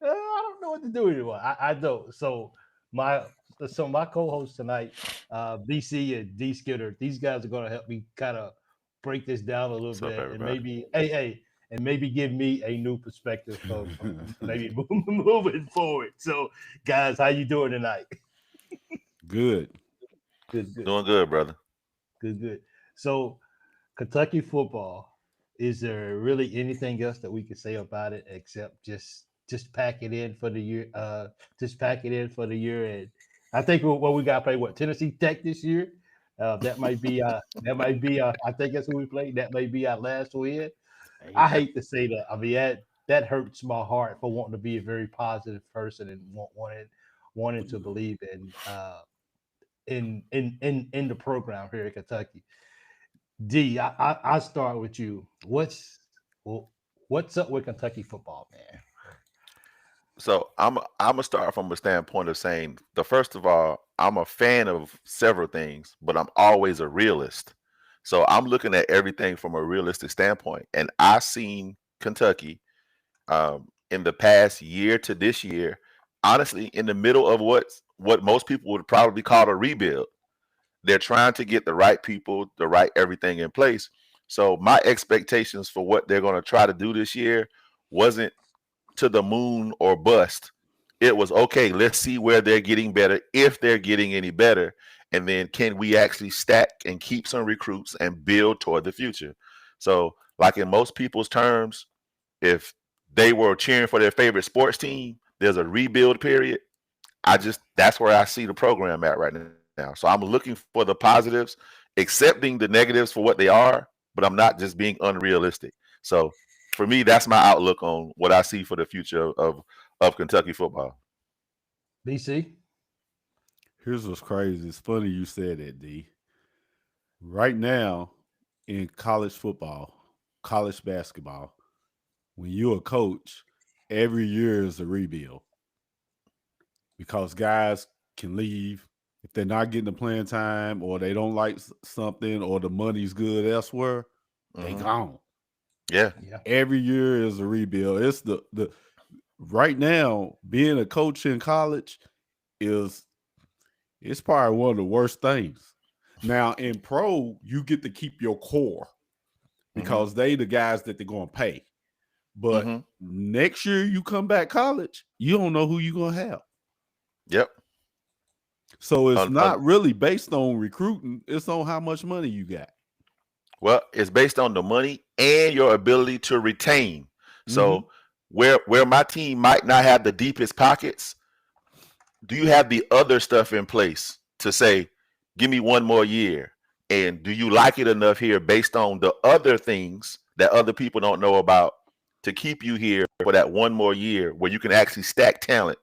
I don't know what to do anymore. I don't. My my co-host tonight, BC and D Skitter, these guys are gonna help me kind of break this down a little What's up, bit and everybody? maybe give me a new perspective of maybe moving forward. So guys, how you doing tonight? Good. Good, good, Doing good, brother. good. So Kentucky football, is there really anything else that we can say about it except just pack it in for the year? Just pack it in for the year, and I think what we got to play what Tennessee Tech this year. That might be I think that's who we played. That may be our last win. I Yeah. hate to say that. I mean that hurts my heart for wanting to be a very positive person and wanting to believe in the program here in Kentucky. I start with you. Well, what's up with Kentucky football, man? So I'm gonna start from a standpoint of saying the first of all, I'm a fan of several things, but I'm always a realist. So I'm looking at everything from a realistic standpoint, and I seen Kentucky in the past year to this year, honestly, in the middle of what most people would probably call a rebuild. They're trying to get the right people, the right everything in place. So my expectations for what they're going to try to do this year wasn't to the moon or bust. It was okay, let's see where they're getting better, if they're getting any better, and then can we actually stack and keep some recruits and build toward the future. So, like in most people's terms, if they were cheering for their favorite sports team, there's a rebuild period. That's where I see the program at right now. So I'm looking for the positives, accepting the negatives for what they are, but I'm not just being unrealistic. So for me, that's my outlook on what I see for the future of Kentucky football. BC. Here's what's crazy. It's funny you said that, D. Right now in college football, college basketball, when you're a coach, every year is a rebuild because guys can leave if they're not getting the playing time or they don't like something or the money's good elsewhere, they Hmm. gone. Yeah. Yeah. Every year is a rebuild. It's the right now being a coach in college is it's probably one of the worst things. Now in pro, you get to keep your core Hmm. because they the guys that they're going to pay. But Hmm. next year you come back college, you don't know who you're going to have. Yep. So it's Un, un, not really based on recruiting, it's on how much money you got. well, it's based on the money and your ability to retain. Mhm. So where my team might not have the deepest pockets, do you have the other stuff in place to say, give me one more year? And do you like it enough here based on the other things that other people don't know about to keep you here for that one more year where you can actually stack talent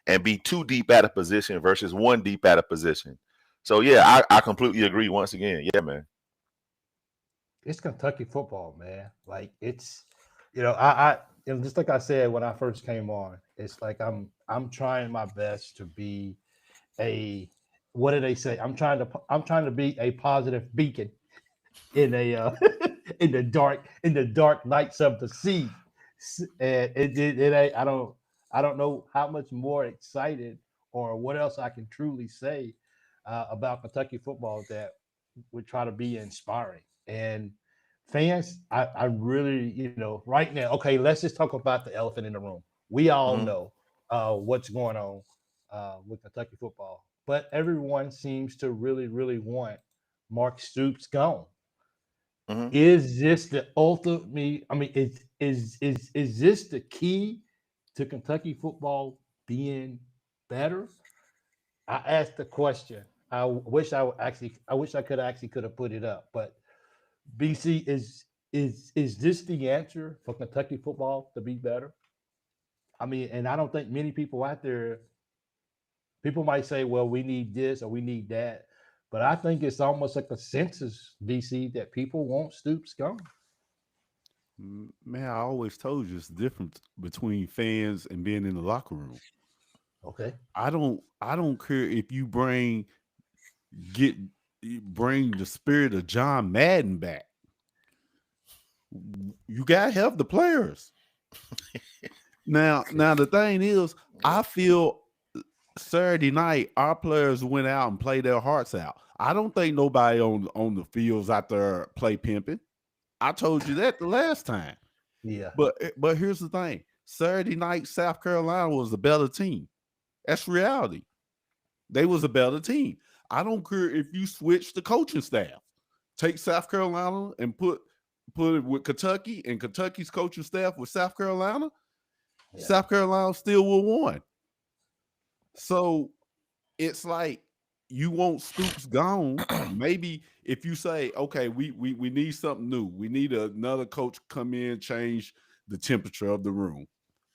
and be two deep at a position versus one deep at a position? So, yeah, I completely agree once again. Yeah, man. It's Kentucky football, man. Like I just like I said when I first came on, it's like I'm trying my best to be a what do they say? I'm trying to be a positive beacon in a in the dark nights of the sea. And it ain't I don't know how much more excited or what else I can truly say about Kentucky football that would try to be inspiring. And fans, I really, right now, okay, let's just talk about the elephant in the room. We all Hmm. know what's going on with Kentucky football, but everyone seems to really, really want Mark Stoops gone. Hmm. Is this the ultimate? I mean, is this the key to Kentucky football being better? I asked the question. I wish I could have put it up, but BC is this the answer for Kentucky football to be better? I mean, and I don't think many people out there. People might say, "Well, we need this or we need that," but I think it's almost like a census, BC, that people want Stoops gone. Man, I always told you it's different between fans and being in the locker room. Okay. I don't care if you get bring the spirit of John Madden back. You gotta have the players. Now the thing is, I feel Saturday night our players went out and played their hearts out. I don't think nobody on the fields out there play pimping. I told you that the last time. Yeah. But here's the thing: Saturday night, South Carolina was a better team. That's reality. They was a better team. I don't care if you switch the coaching staff. Take South Carolina and put it with Kentucky and Kentucky's coaching staff with South Carolina. Yeah. South Carolina still will win. So it's like you want Stoops gone. Maybe if you say, okay, we need something new. We need another coach come in, change the temperature of the room.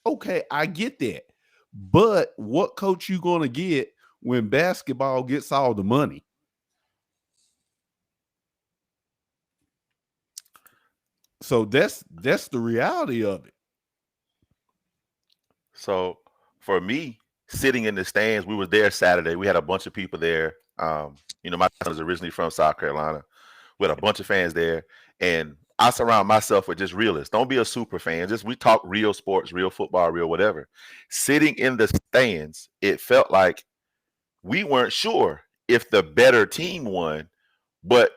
Okay, I get that. But what coach you gonna get when basketball gets all the money? So that's the reality of it. So for me, sitting in the stands, we were there Saturday. We had a bunch of people there. My son is originally from South Carolina. We had a bunch of fans there, and I surround myself with just realists. Don't be a super fan. Just we talk real sports, real football, real whatever. Sitting in the stands, it felt like we weren't sure if the better team won, but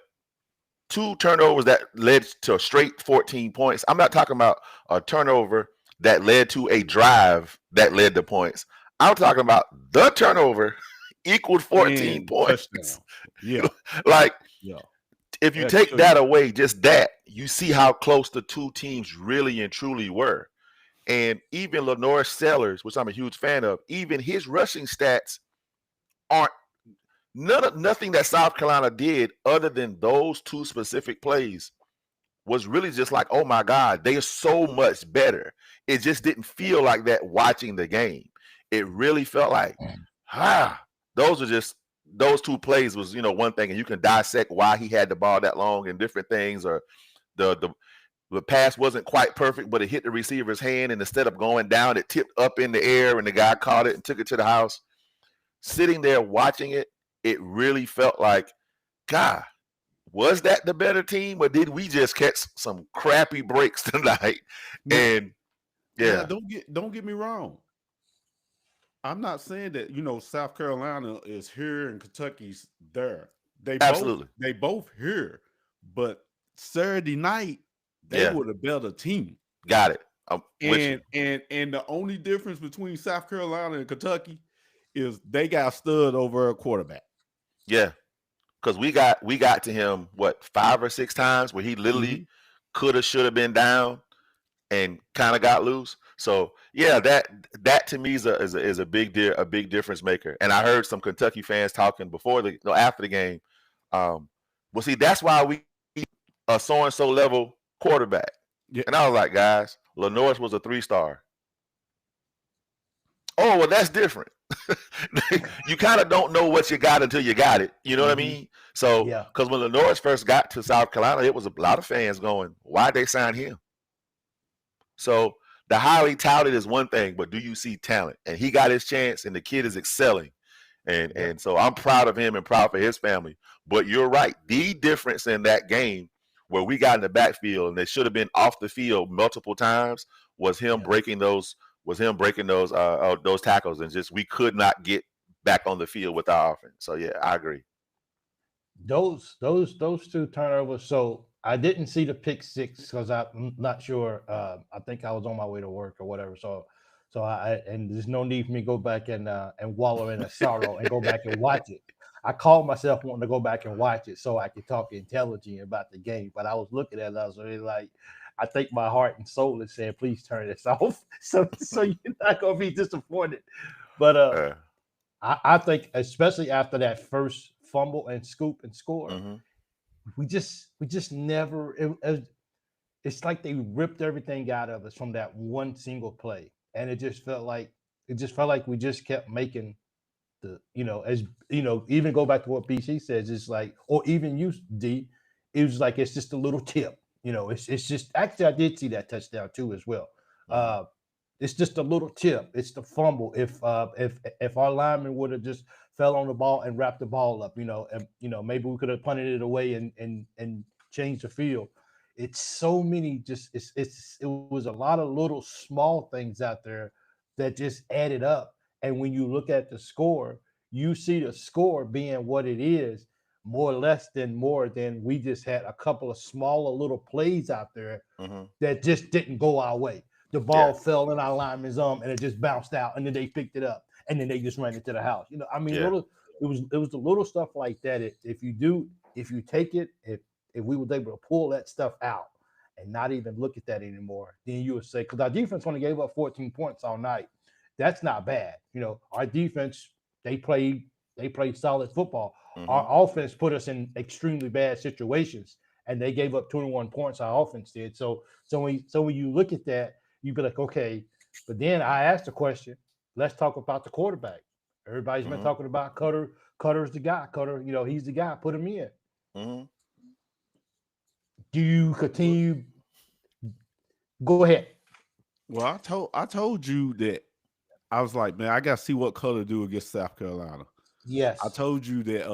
2 turnovers that led to a straight 14 points. I'm not talking about a turnover that led to a drive that led to points. I'm talking about the turnover equaled 14 points. Touchdown. Yeah. If you take that away, just that, you see how close the 2 teams really and truly were. And even Lenore Sellers, which I'm a huge fan of, even his rushing stats aren't nothing that South Carolina did other than those 2 specific plays was really just like, oh my God, they are so much better. It just didn't feel like that watching the game. It really felt like, those 2 plays was, one thing, and you can dissect why he had the ball that long and different things, or the pass wasn't quite perfect, but it hit the receiver's hand, and instead of going down, it tipped up in the air, and the guy caught it and took it to the house. Sitting there watching it, it really felt like, God, was that the better team, or did we just catch some crappy breaks tonight? And yeah, don't get me wrong. I'm not saying that South Carolina is here and Kentucky's there. Absolutely, they both here, but Saturday night they were the better team. Got it. And the only difference between South Carolina and Kentucky is they got stud over a quarterback. Yeah, because we got to him 5 or 6 times where he literally could have, should have been down and kind of got loose. So yeah, that to me is a big difference maker. And I heard some Kentucky fans talking after the game. Well, see, that's why we need a so and so level quarterback. Yeah. And I was like, guys, Lenore's was a 3-star. Oh, well, that's different. You kind of don't know what you got until you got it. You know what I mean? So, because when Lenore's first got to South Carolina, it was a lot of fans going, why'd they sign him? So the highly touted is one thing, but do you see talent? And he got his chance, and the kid is excelling. And so I'm proud of him and proud for his family. But you're right. The difference in that game where we got in the backfield and they should have been off the field multiple times was him breaking those tackles, and just we could not get back on the field with our offense. So yeah, I agree. Those 2 turnovers. So I didn't see the pick 6 because I'm not sure. I think I was on my way to work or whatever. So and there's no need for me to go back and wallow in a sorrow and go back and watch it. I called myself wanting to go back and watch it so I could talk intelligently about the game. But I was looking at it, I was really like, I think my heart and soul is saying, please turn this off. So you're not gonna be disappointed. But I think especially after that first fumble and scoop and score, we just never. It's like they ripped everything out of us from that one single play, and it just felt like we just kept making even go back to what BC says. It's like, or even you, D, it was like it's just a little tip. It's just actually I did see that touchdown too as well. It's just a little tip. It's the fumble. If our lineman would have just fell on the ball and wrapped the ball up, maybe we could have punted it away and changed the field. it's so many. Just it was a lot of little small things out there that just added up. And when you look at the score, you see the score being what it is, more than we just had a couple of smaller little plays out there that just didn't go our way. The ball fell in our lineman's arm and it just bounced out, and then they picked it up, and then they just ran into the house. You know, I mean, it was the little stuff like that. If you take it, if we were able to pull that stuff out and not even look at that anymore, then you would say, because our defense only gave up 14 points all night. That's not bad. You know, our defense, they played solid football. Our offense put us in extremely bad situations, and they gave up 21 points. Our offense did. So when you look at that, you be like, okay. But then I asked the question, let's talk about the quarterback. Everybody's been talking about Cutter. Cutter's the guy. Cutter, you know, he's the guy. Put him in. Do you continue? Go ahead. Well, I told you that I was like, man, I got to see what Cutter do against South Carolina. Yes. I told you that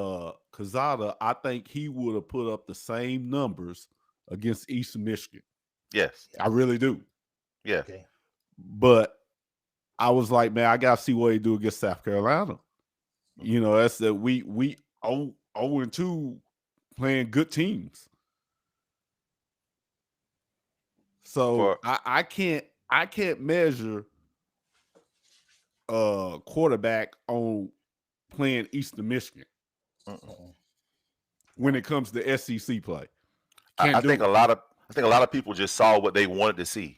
Quezada, I think he would have put up the same numbers against Eastern Michigan. Yes. I really do. Yeah. Okay. But I was like, man, I got to see what he do against South Carolina. You know, that's that we 0-2 playing good teams. So I can't measure quarterback on playing Eastern Michigan when it comes to SEC play. I think a lot of people just saw what they wanted to see.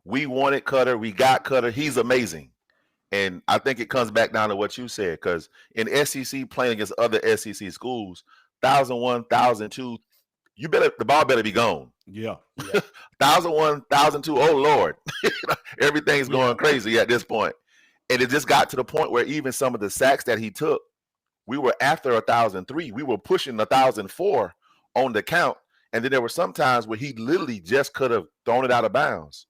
We wanted Cutter, we got Cutter. He's amazing. And I think it comes back down to what you said, because in SEC playing against other SEC schools, 1,001, 1,002, the ball better be gone. Yeah. 1,001, 1,002, oh Lord. Everything's going crazy at this point. And it just got to the point where even some of the sacks that he took, we were after 1,003. We were pushing 1,004 on the count. And then there were some times where he literally just could have thrown it out of bounds.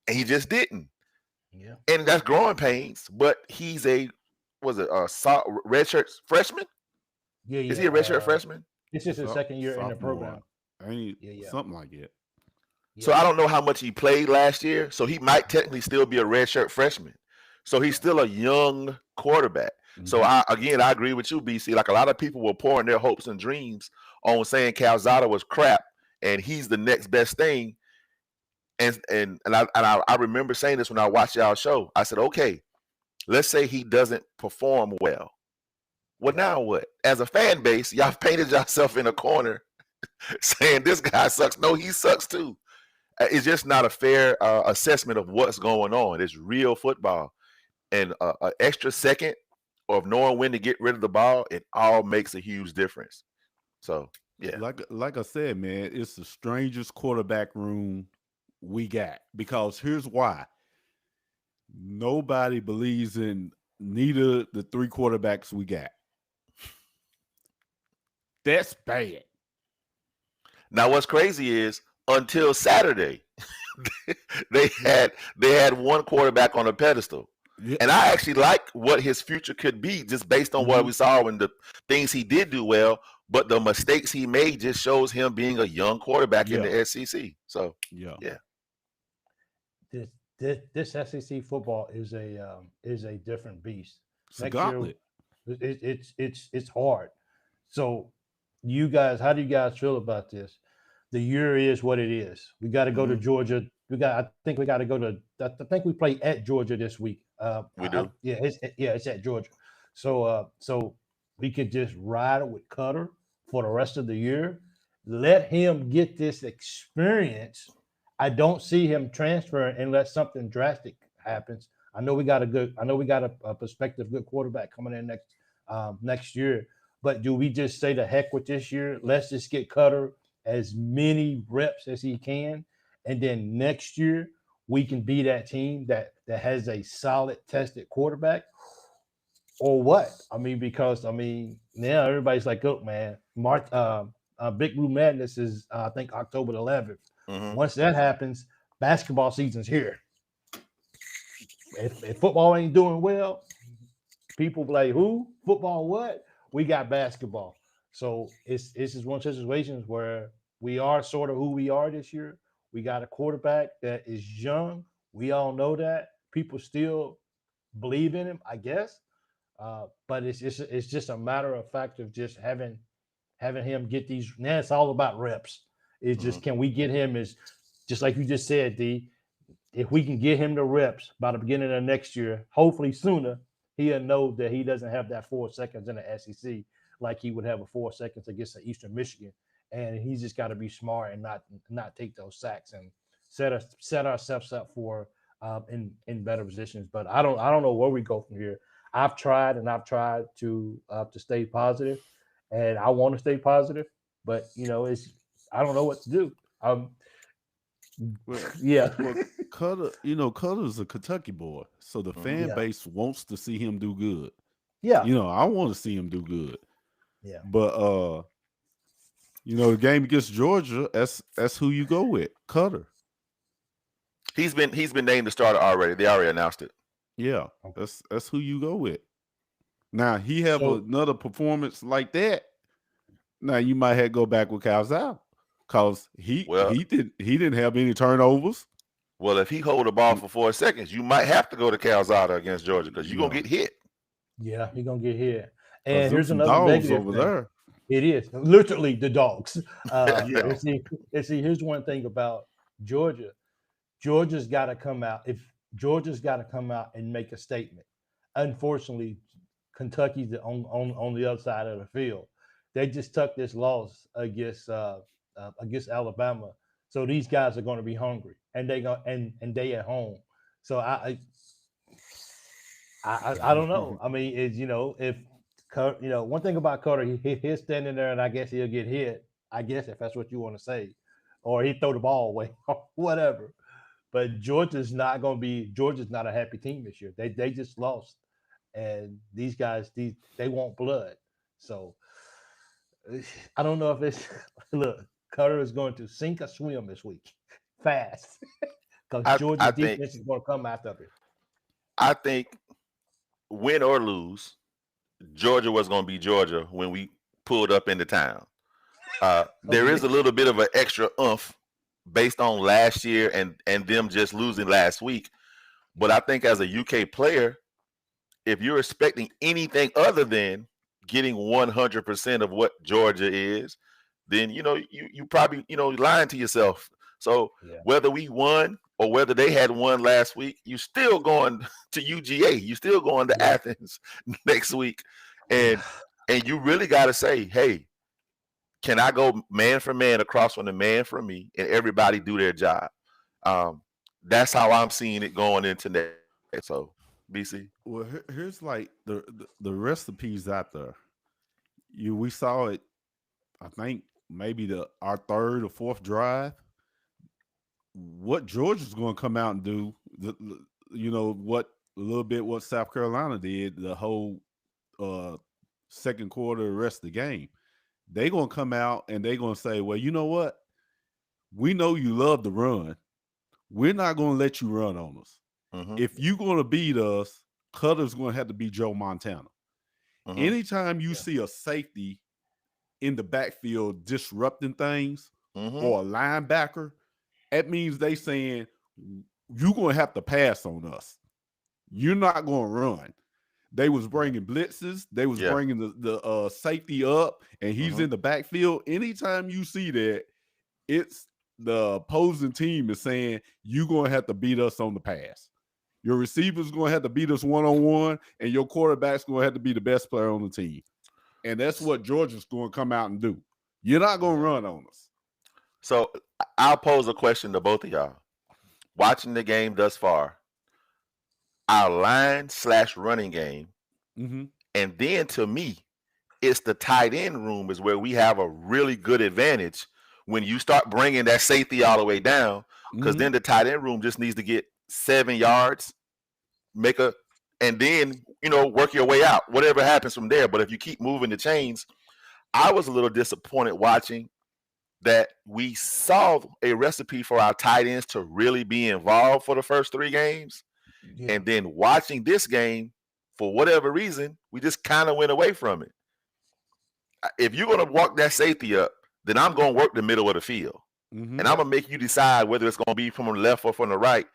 And he just didn't. Yeah. And that's growing pains, but he's a redshirt freshman? Yeah. Is he a redshirt freshman? This is his second year in the program. Something like that. Yeah. So I don't know how much he played last year. So he might technically still be a redshirt freshman. So he's still a young quarterback. So I agree with you, BC. Like, a lot of people were pouring their hopes and dreams on saying Calzada was crap and he's the next best thing. And I remember saying this when I watched y'all show. I said, okay, let's say he doesn't perform well. Well, now what? As a fan base, y'all painted yourself in a corner saying this guy sucks. No, he sucks too. It's just not a fair assessment of what's going on. It's real football. And an extra second of knowing when to get rid of the ball, it all makes a huge difference. So, yeah. Like I said, man, it's the strangest quarterback room we got, because here's why. Nobody believes in neither the three quarterbacks we got. That's bad. Now, what's crazy is until Saturday, they had one quarterback on a pedestal. Yeah. And I actually like what his future could be just based on what we saw and the things he did do well, but the mistakes he made just shows him being a young quarterback in the SEC. So, yeah. This SEC football is a different beast. It's a gauntlet. It's hard. So, you guys, how do you guys feel about this? The year is what it is. We got to go to Georgia. I think we we play at Georgia this week. We do. It's at Georgia. So we could just ride with Cutter for the rest of the year. Let him get this experience. I don't see him transferring unless something drastic happens. I know we got a prospective good quarterback coming in next year. But do we just say the heck with this year? Let's just get Cutter as many reps as he can, and then next year we can be that team that has a solid, tested quarterback, or what? I mean, because now everybody's like, "Look, man, Big Blue Madness is I think October 11th. Once that happens, basketball season's here. If football ain't doing well, people be like, who? Football what? We got basketball. So it's just one of those situations where we are sort of who we are this year. We got a quarterback that is young. We all know that. People still believe in him, I guess. But it's just a matter of fact of just having him get these. Now it's all about reps. It's just can we get him as just like you just said, D. If we can get him the reps by the beginning of next year, hopefully sooner, he'll know that he doesn't have that 4 seconds in the SEC like he would have a 4 seconds against the Eastern Michigan. And he's just got to be smart and not take those sacks and set ourselves up for in better positions. But I don't know where we go from here. I've tried to stay positive, and I want to stay positive, but I don't know what to do. Yeah. Well, Cutter's a Kentucky boy, so the fan base wants to see him do good. Yeah. I want to see him do good. Yeah. But the game against Georgia, that's who you go with, Cutter. He's been named the starter already. They already announced it. Yeah, that's who you go with. Now he have another performance like that. Now you might have to go back with Calzada because he didn't have any turnovers. Well, if he hold the ball for 4 seconds, you might have to go to Calzada against Georgia because you're gonna get hit. Yeah, he's gonna get hit. And here's some another dogs over there. It is literally the dogs. And see, here's one thing about Georgia. Georgia's got to come out. If Georgia's got to come out and make a statement. Unfortunately, Kentucky's on the other side of the field. They just took this loss against Alabama, so these guys are going to be hungry, and they at home. So I don't know. I mean, if one thing about Carter, he's standing there, and I guess he'll get hit. I guess if that's what you want to say, or he throw the ball away, or whatever. But Georgia's not a happy team this year. They just lost, and these guys they want blood. So I don't know if it's look. Carter is going to sink or swim this week, fast, because Georgia's defense is going to come after it. I think win or lose, Georgia was going to be Georgia when we pulled up into town. There is a little bit of an extra oomph based on last year and them just losing last week. But I think as a UK player, if you're expecting anything other than getting 100% of what Georgia is, then, you probably, lying to yourself. So whether we won or whether they had won last week, you still going to UGA. You still going to Athens next week. And you really got to say, hey, can I go man for man across from the man for me and everybody do their job? That's how I'm seeing it going into next. So, BC. Well, here's like the recipes out there. We saw it, I think, maybe our third or fourth drive. What Georgia's going to come out and do, what South Carolina did the whole second quarter, the rest of the game. They're going to come out and they're going to say, well, you know what? We know you love to run. We're not going to let you run on us. Mm-hmm. If you're going to beat us, Cutter's going to have to be Joe Montana. Mm-hmm. Anytime you see a safety in the backfield disrupting things or a linebacker, that means they saying you're going to have to pass on us. You're not going to run. They was bringing blitzes. They was bringing the safety up, and he's in the backfield. Anytime you see that, it's the opposing team is saying you're going to have to beat us on the pass. Your receiver's going to have to beat us one-on-one, and your quarterback's going to have to be the best player on the team. And that's what Georgia's going to come out and do. You're not going to run on us. So I'll pose a question to both of y'all. Watching the game thus far, our line/running game, and then to me, it's the tight end room is where we have a really good advantage when you start bringing that safety all the way down, because then the tight end room just needs to get 7 yards, and then, work your way out, whatever happens from there. But if you keep moving the chains, I was a little disappointed watching that we saw a recipe for our tight ends to really be involved for the first 3 games. Yeah. And then watching this game, for whatever reason, we just kind of went away from it. If you're going to walk that safety up, then I'm going to work the middle of the field. Mm-hmm. And I'm going to make you decide whether it's going to be from the left or from the right.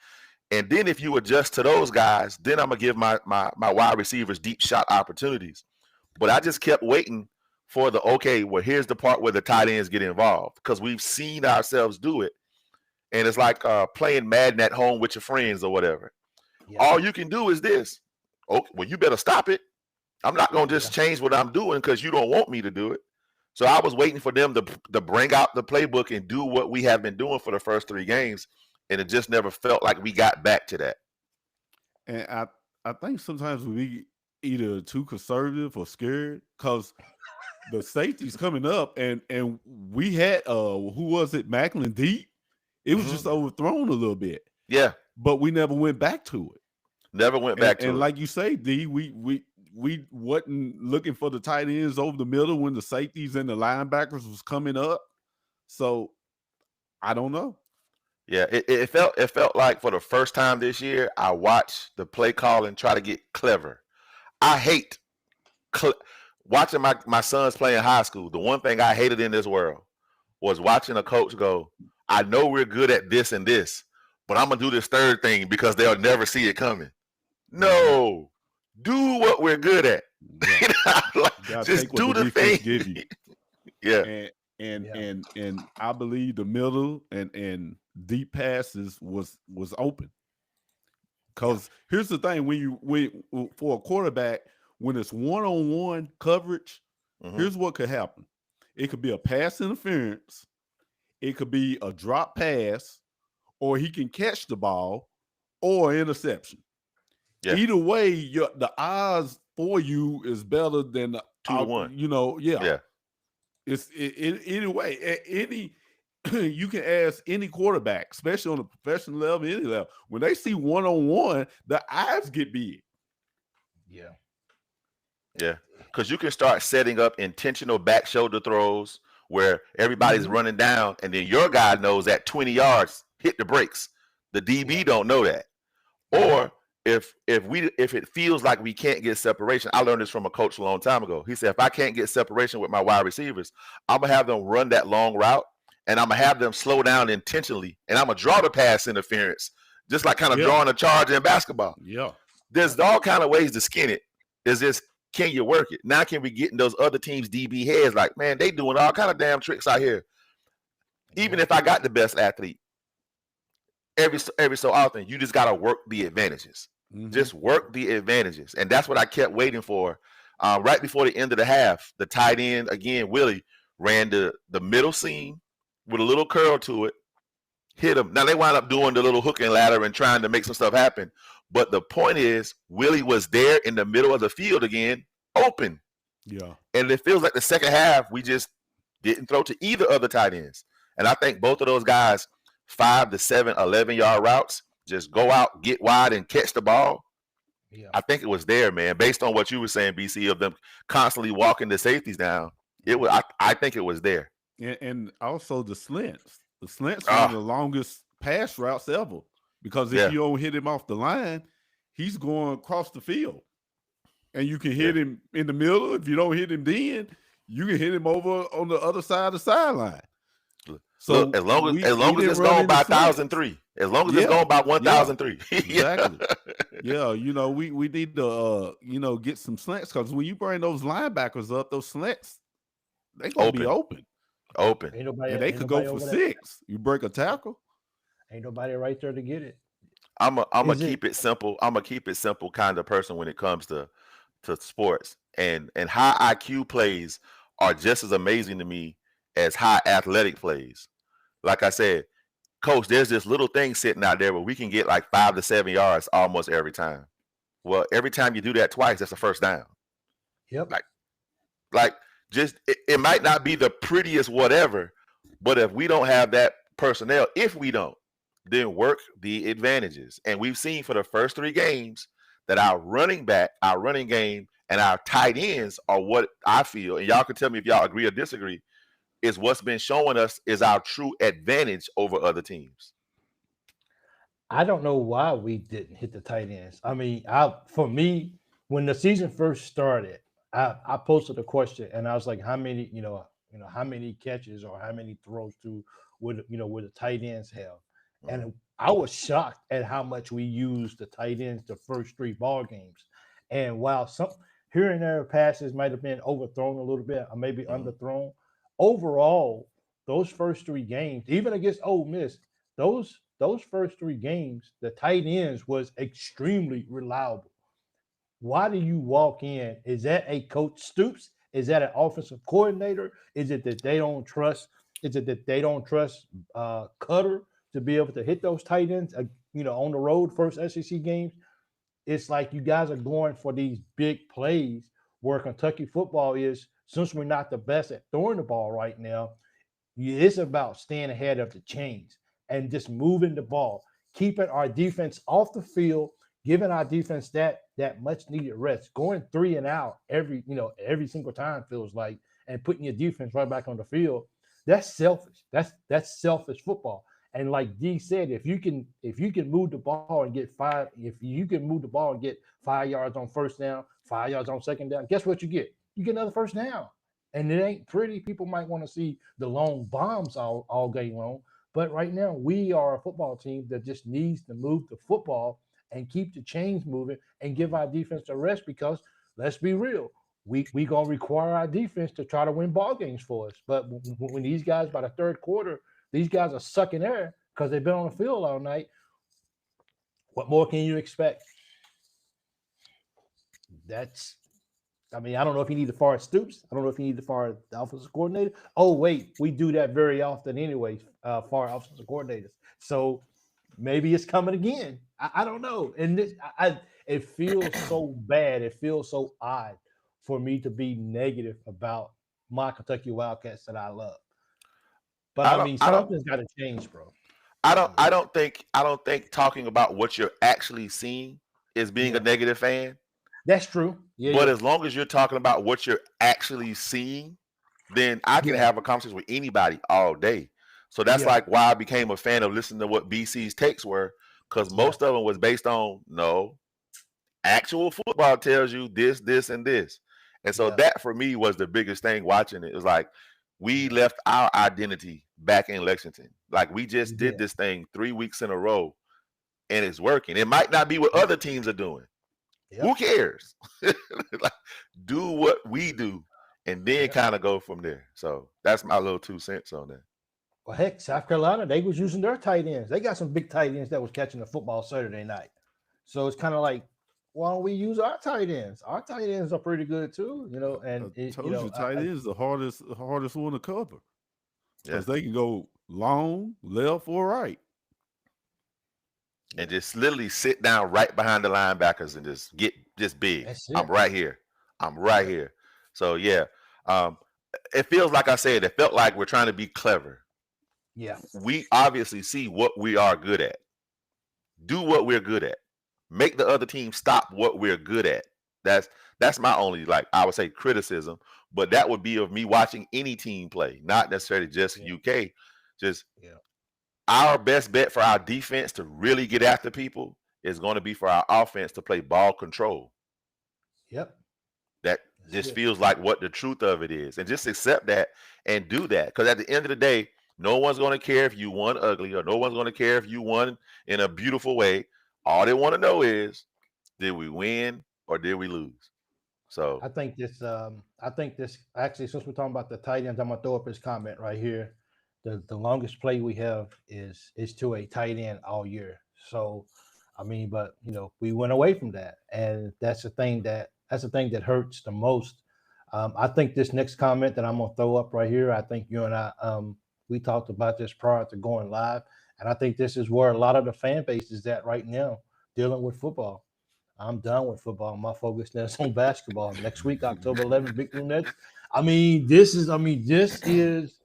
And then if you adjust to those guys, then I'm going to give my wide receivers deep shot opportunities. But I just kept waiting for here's the part where the tight ends get involved, because we've seen ourselves do it. And it's like playing Madden at home with your friends or whatever. Yeah. All you can do is this. Okay, well, you better stop it. I'm not going to just change what I'm doing because you don't want me to do it. So I was waiting for them to bring out the playbook and do what we have been doing for the first 3 games. And it just never felt like we got back to that. And I think sometimes we either too conservative or scared, because the safety's coming up, and we had who was it, Macklin deep? It was just overthrown a little bit. Yeah. But we never went back to it. Never went back to it. And like you say, D, we wasn't looking for the tight ends over the middle when the safeties and the linebackers was coming up. So I don't know. Yeah, it felt like for the first time this year, I watched the play call and try to get clever. I hate watching my sons play in high school. The one thing I hated in this world was watching a coach go, I know we're good at this and this, but I'm going to do this third thing because they'll never see it coming. No, do what we're good at. Yeah. Just do the thing. Give you. Yeah. And I believe the middle and deep passes was open. Because here's the thing, when for a quarterback, when it's one-on-one coverage, here's what could happen. It could be a pass interference, it could be a drop pass, or he can catch the ball, or interception. Yeah. Either way, the odds for you is better than the 2-1. Yeah. It's either way. You can ask any quarterback, especially on the professional level, any level. When they see one-on-one, the eyes get big. Yeah. Yeah. Because you can start setting up intentional back shoulder throws where everybody's running down, and then your guy knows at 20 yards, hit the brakes. The DB don't know that. Or if it feels like we can't get separation, I learned this from a coach a long time ago. He said, if I can't get separation with my wide receivers, I'm going to have them run that long route, and I'm going to have them slow down intentionally, and I'm going to draw the pass interference, just like kind of drawing a charge in basketball. Yeah. There's all kind of ways to skin it. Is this, can you work it? Now can we get in those other teams' DB heads like, man, they doing all kind of damn tricks out here. Even if I got the best athlete, every so often, you just got to work the advantages. Just work the advantages. And that's what I kept waiting for. Right before the end of the half, the tight end, again, Willie, ran the middle seam with a little curl to it, hit him. Now, they wound up doing the little hook and ladder and trying to make some stuff happen. But the point is, Willie was there in the middle of the field again, open. Yeah. And it feels like the second half, we just didn't throw to either of the tight ends. And I think both of those guys, 5 to 7, 11-yard routes, just go out, get wide, and catch the ball. Yeah. I think it was there, man. Based on what you were saying, BC, of them constantly walking the safeties down, it was. I think it was there. And also the slants. The slants are the longest pass routes ever. Because if you don't hit him off the line, he's going across the field. And you can hit him in the middle. If you don't hit him then, you can hit him over on the other side of the sideline. So look, as long as it's going by 1,003. As long as it's going by 1,003. Exactly. Yeah, we need to get some slants, because when you bring those linebackers up, those slants, they're gonna be open. And they could go for 6. You break a tackle. Ain't nobody right there to get it. I'm gonna keep it simple. I'm gonna keep it simple kind of person when it comes to sports. And high IQ plays are just as amazing to me as high athletic plays. Like I said, Coach, there's this little thing sitting out there where we can get like 5 to 7 yards almost every time. Well, every time you do that twice, that's a first down. Yep. Like just it might not be the prettiest whatever, but if we don't have that personnel, then work the advantages. And we've seen for the first 3 games that our running game, and our tight ends are what I feel, and y'all can tell me if y'all agree or disagree, is what's been showing us is our true advantage over other teams. I don't know why we didn't hit the tight ends. I mean, for me, when the season first started, I posted a question, and I was like, how many how many catches or how many throws would the tight ends have. And I was shocked at how much we used the tight ends the first 3 ball games. And while some here and there passes might have been overthrown a little bit or maybe underthrown, overall, those first 3 games, even against Ole Miss, those first 3 games, the tight ends was extremely reliable. Why do you walk in? Is that a Coach Stoops? Is that an offensive coordinator? Is it that they don't trust? Is it that they don't trust Cutter to be able to hit those tight ends? On the road, first SEC games. It's like you guys are going for these big plays where Kentucky football is. Since we're not the best at throwing the ball right now, it's about staying ahead of the chains and just moving the ball, keeping our defense off the field, giving our defense that much needed rest, going 3 and out every single time feels like, and putting your defense right back on the field. That's selfish. That's selfish football. And like D said, if you can move the ball and get 5 yards on first down, 5 yards on second down, guess what you get? You get another first down. And it ain't pretty. People might want to see the long bombs all game long. But right now, we are a football team that just needs to move the football and keep the chains moving and give our defense a rest, because let's be real, we going to require our defense to try to win ball games for us. But when these guys, by the third quarter, these guys are sucking air because they've been on the field all night, what more can you expect? I don't know if you need to fire Stoops. I don't know if you need to fire the offensive coordinator. Oh, wait, we do that very often anyway, fire offensive coordinators. So maybe it's coming again. I don't know. And it feels so bad. It feels so odd for me to be negative about my Kentucky Wildcats that I love. But something's got to change, bro. I don't think talking about what you're actually seeing is being a negative fan. That's true. Yeah. But as long as you're talking about what you're actually seeing, then I can have a conversation with anybody all day. So that's like why I became a fan of listening to what BC's takes were, because most of them was based on actual football tells you this, this, and this. And so that for me was the biggest thing watching it. It was like we left our identity back in Lexington. Like we just did this thing 3 weeks in a row and it's working. It might not be what other teams are doing. Who cares? Like, do what we do and then kind of go from there. So that's my little 2 cents on that. Well, heck, South Carolina, they was using their tight ends. They got some big tight ends that was catching the football Saturday night. So it's kind of like, why don't we use our tight ends? Our tight ends are pretty good too, And tight ends the hardest one to cover, because they can go long, left or right, and just literally sit down right behind the linebackers and just get just big. I'm right here. I'm right here. So it feels like I said. It felt like we're trying to be clever. Yeah, we obviously see what we are good at. Do what we're good at. Make the other team stop what we're good at. That's my only, I would say, criticism. But that would be of me watching any team play, not necessarily just UK. Just our best bet for our defense to really get after people is going to be for our offense to play ball control. Yep. That just feels like what the truth of it is. And just accept that and do that. Because at the end of the day, no one's going to care if you won ugly, or no one's going to care if you won in a beautiful way. All they want to know is, did we win or did we lose? So I think this actually, since we're talking about the tight ends, I'm gonna throw up this comment right here. The longest play we have is to a tight end all year. So but we went away from that, and that's the thing that hurts the most. I think this next comment that I'm gonna throw up right here, I think you and I we talked about this prior to going live, and I think this is where a lot of the fan base is at right now, dealing with football. I'm done with football. My focus now is on basketball. Next week, October 11th, Big Blue Nets. This is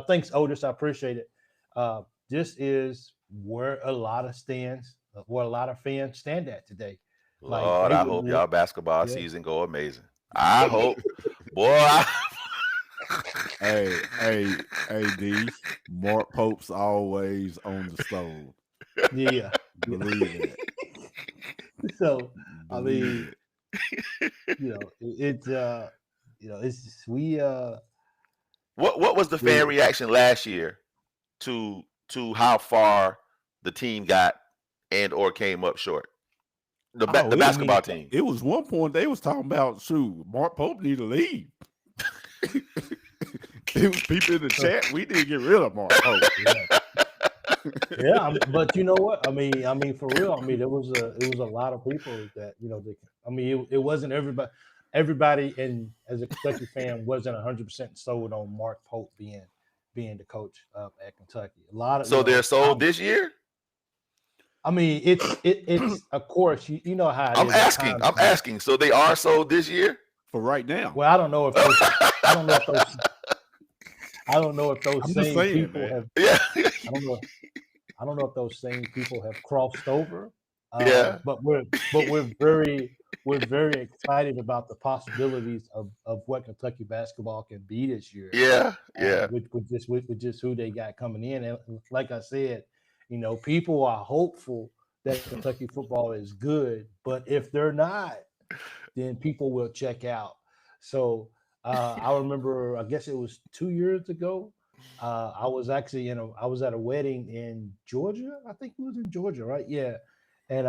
thanks, Otis. I appreciate it. This is where a lot of fans stand at today. Lord, I hope y'all basketball season go amazing. I hope, boy. Hey, D. Mark Pope's always on the stove. Yeah, believe it. So What was the fan reaction last year to how far the team got and or came up short? The basketball team. It was one point they was talking about, shoot, Mark Pope need to leave. It was people in the chat. We need to get rid of Mark Pope. Yeah, but you know what? I mean, for real. I mean, it was a lot of people that it wasn't everybody. Everybody, and as a Kentucky fan, wasn't 100% sold on Mark Pope being the coach at Kentucky. A lot of so they're sold this year. I mean, it's of course you know how it I'm is asking. So they are sold this year for right now. Well, I don't know if those same people man. have. Yeah. I don't know if those same people have crossed over. Yeah. But we're very excited about the possibilities of what Kentucky basketball can be this year. Yeah. With just who they got coming in, and like I said, people are hopeful that Kentucky football is good, but if they're not, then people will check out. So I remember, I guess it was 2 years ago. I was actually I was at a wedding in Georgia. I think it was in Georgia, right? Yeah. And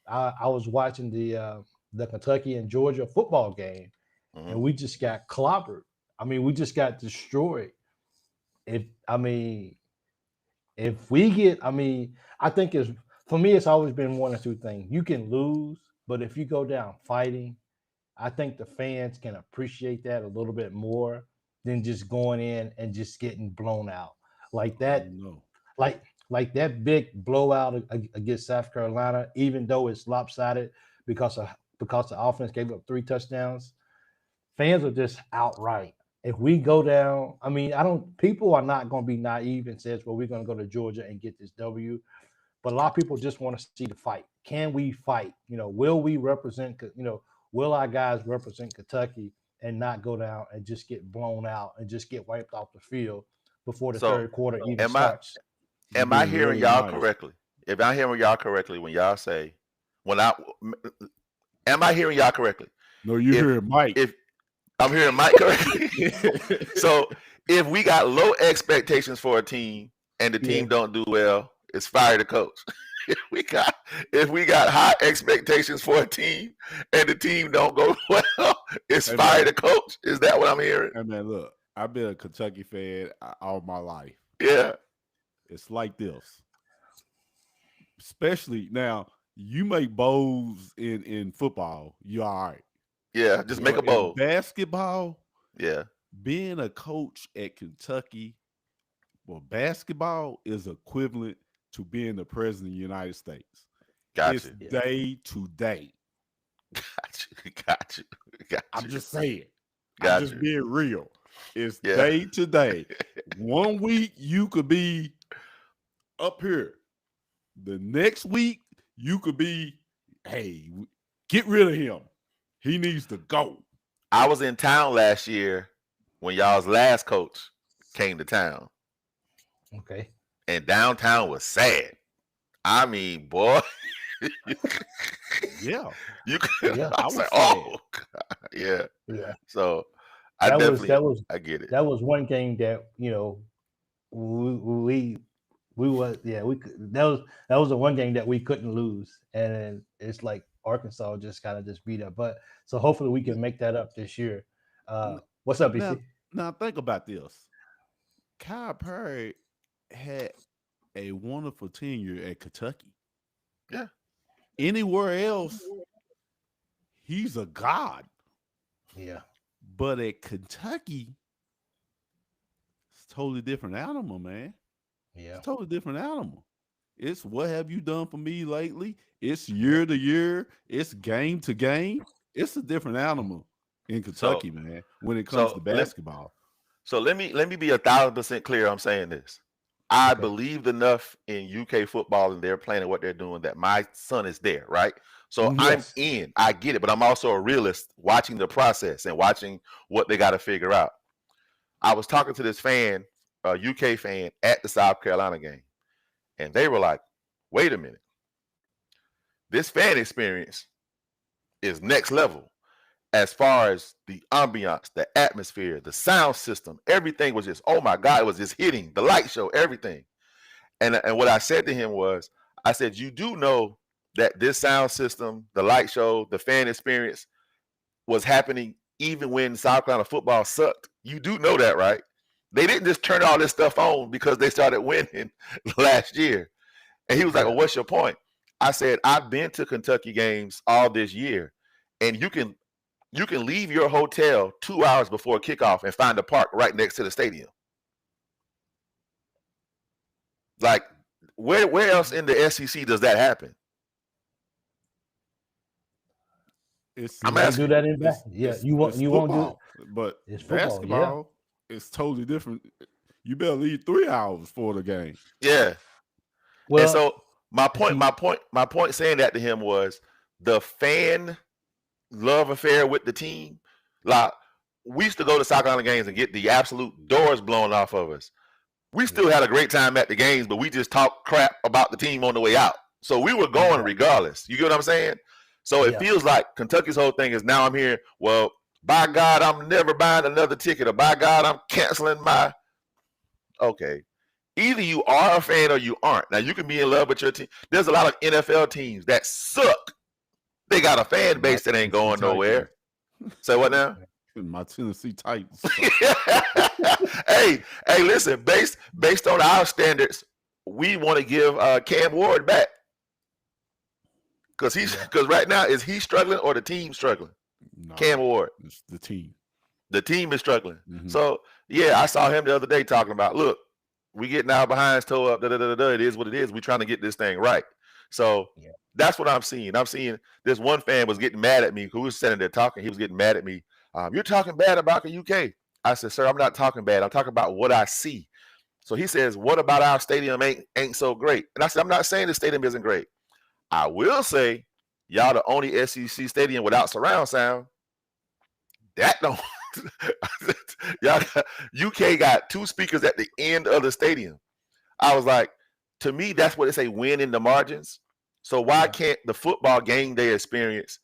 I was watching the Kentucky and Georgia football game, and we just got clobbered. I mean, we just got destroyed. If we get, I think for me, it's always been one or two things. You can lose, but if you go down fighting, I think the fans can appreciate that a little bit more than just going in and just getting blown out like that. Like that big blowout against South Carolina, even though it's lopsided because the offense gave up 3 touchdowns, fans are just outright. If we go down, people are not going to be naive and says, well, we're going to go to Georgia and get this W. But a lot of people just want to see the fight. Can we fight? Will we represent, will our guys represent Kentucky and not go down and just get blown out and just get wiped off the field before the third quarter even starts? Am I hearing y'all correctly? If I'm hearing y'all correctly, when y'all say, am I hearing y'all correctly? No, you hearing Mike. If I'm hearing Mike correctly. So if we got low expectations for a team and the team don't do well, it's fire the coach. If we got high expectations for a team and the team don't go well, it's fire the coach. Is that what I'm hearing? Hey man, look, I've been a Kentucky fan all my life. Yeah. It's like this. Especially now, you make bowls in football, you're all right. Yeah, just make a bowl. In basketball, yeah. Being a coach at Kentucky, well, basketball is equivalent to being the president of the United States. Gotcha. It's day to day. Got you. I'm just saying. I'm just being real. It's day to day. 1 week you could be up here. The next week you could be, hey, get rid of him. He needs to go. I was in town last year when y'all's last coach came to town. Okay. And downtown was sad. I mean, boy. Yeah. I was like, oh, God. Yeah. So I get it. That was one game that, that was the one game that we couldn't lose. And it's like Arkansas just kind of just beat up. But so hopefully we can make that up this year. What's up, BC? Now think about this. Kyle Perry had a wonderful tenure at Kentucky. Yeah. Anywhere else, he's a god. Yeah. But at Kentucky, it's a totally different animal, man. Yeah. It's a totally different animal. It's what have you done for me lately? It's year to year. It's game to game. It's a different animal in Kentucky, man, when it comes to basketball. So let me be 1,000% clear. I'm saying this. I believed enough in UK football and their plan and what they're doing that my son is there, right? So I'm in. I get it, but I'm also a realist watching the process and watching what they got to figure out. I was talking to this fan, a UK fan, at the South Carolina game, and they were like, wait a minute. This fan experience is next level. as far as the ambiance, the atmosphere, the sound system, everything was just, oh my God, it was just hitting, the light show, everything. And what I said to him was, I said, you do know that this sound system, the light show, the fan experience was happening even when South Carolina football sucked. You do know that, right? They didn't just turn all this stuff on because they started winning last year. And he was like, well, what's your point? I said, I've been to Kentucky games all this year, and you can leave your hotel 2 hours before kickoff and find a park right next to the stadium. Like, where else in the SEC does that happen? I'm asking. Do that in back. Yeah, you won't do it. But it's basketball is totally different. You better leave 3 hours for the game. Yeah. Well, and so my point saying that to him was the fan love affair with the team. Like, we used to go to South Carolina games and get the absolute doors blown off of us. We still had a great time at the games, but we just talked crap about the team on the way out. So we were going regardless. You get what I'm saying? So it feels like Kentucky's whole thing is, now I'm here. Well, by God, I'm never buying another ticket, or by God, I'm canceling my. Okay. Either you are a fan or you aren't. Now, you can be in love with your team. There's a lot of NFL teams that suck. They got a fan base that ain't going nowhere. Say what now? My Tennessee Titans. hey, listen, based on our standards, we want to give Cam Ward back. Because right now, is he struggling or the team struggling? No, Cam Ward. It's the team. The team is struggling. Mm-hmm. So, yeah, I saw him the other day talking about, look, we getting our behinds towed up. It is what it is. We're trying to get this thing right. So that's what I'm seeing. I'm seeing this one fan was getting mad at me who was sitting there talking. He was getting mad at me. You're talking bad about the UK. I said, sir, I'm not talking bad. I'm talking about what I see. So he says, what about our stadium ain't so great? And I said, I'm not saying the stadium isn't great. I will say, y'all the only SEC stadium without surround sound. That don't. Y'all UK got 2 speakers at the end of the stadium. I was like, to me, that's what they say, win in the margins. So why can't the football game day experience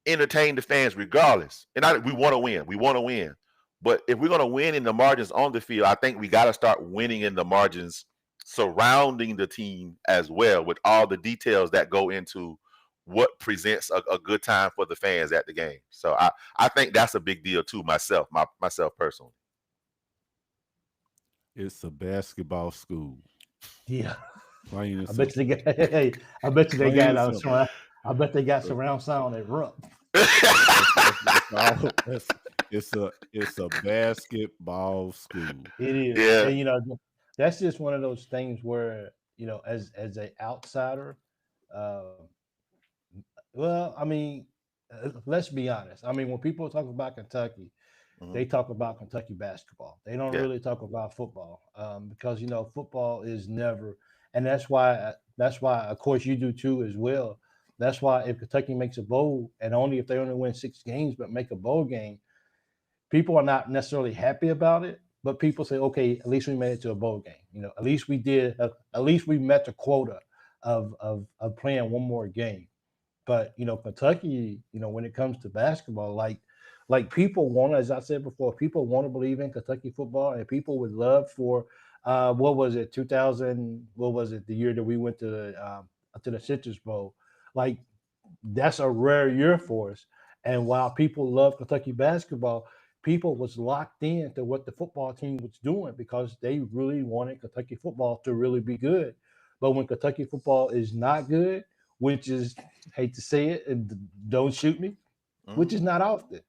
entertain the fans regardless? And we want to win. We want to win. But if we're going to win in the margins on the field, I think we got to start winning in the margins surrounding the team as well, with all the details that go into what presents a good time for the fans at the game. So I think that's a big deal too, myself personally. It's a basketball school. Yeah. I bet you they got I bet they got surround sound at Rump. It's a basketball school. It is. Yeah. And, that's just one of those things where, as an outsider, well, I mean, let's be honest. I mean, when people talk about Kentucky, they talk about Kentucky basketball. They don't really talk about football, because football is never, and that's why, of course, you do too as well. That's why if Kentucky makes a bowl, and if they only win 6 games but make a bowl game, people are not necessarily happy about it. But people say, okay, at least we made it to a bowl game. At least we did. At least we met the quota of playing one more game. But Kentucky, when it comes to basketball, like people want, as I said before, people want to believe in Kentucky football, and people would love for what was it, 2000? What was it? The year that we went to the Citrus Bowl. Like, that's a rare year for us. And while people love Kentucky basketball, people was locked in to what the football team was doing because they really wanted Kentucky football to really be good. But when Kentucky football is not good, which is, hate to say it, and don't shoot me, which is not often,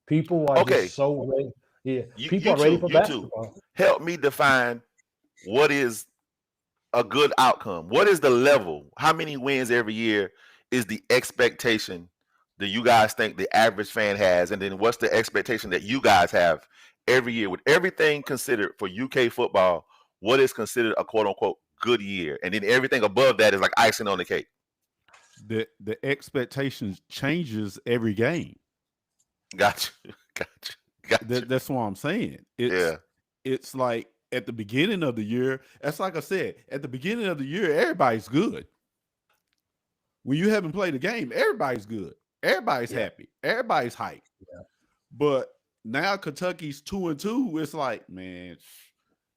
people are just so ready. Yeah, people are ready for basketball. Help me define what is a good outcome. What is the level? How many wins every year is the expectation that you guys think the average fan has? And then what's the expectation that you guys have every year? With everything considered for UK football, what is considered a quote unquote good year? And then everything above that is like icing on the cake. The expectation changes every game. Gotcha. That's what I'm saying. It's like at the beginning of the year, that's like I said, at the beginning of the year, everybody's good. When you haven't played a game, everybody's good. Everybody's Yeah. happy. Everybody's hyped. Yeah. But now Kentucky's 2-2. It's like, man,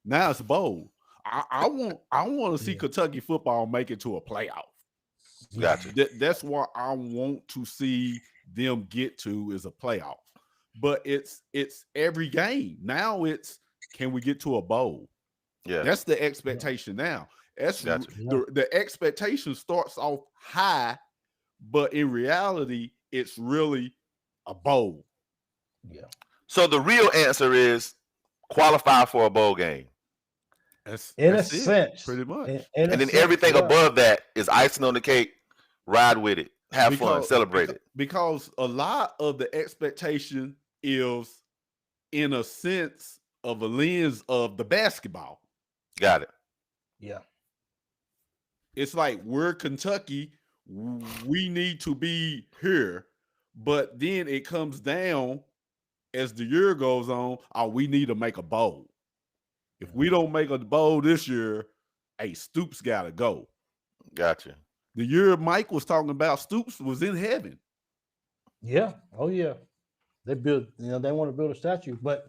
now it's bold. I want to see Kentucky football make it to a playoff. Gotcha. That's what I want to see them get to is a playoff. But it's every game. Now it's, can we get to a bowl? Yeah. That's the expectation now. That's Gotcha. the expectation starts off high, but in reality, it's really a bowl. Yeah. So the real answer is qualify for a bowl game. That's In a it, sense, pretty much. And then everything above that is icing on the cake. Ride with it. Have fun. Celebrate it. Because a lot of the expectation is in a sense of a lens of the basketball. Got it. Yeah. It's like, we're Kentucky. We need to be here. But then it comes down as the year goes on. We need to make a bowl. If we don't make a bowl this year, hey, Stoops got to go. Gotcha. The year Mike was talking about, Stoops was in heaven. Yeah. Oh yeah. They build, they want to build a statue, but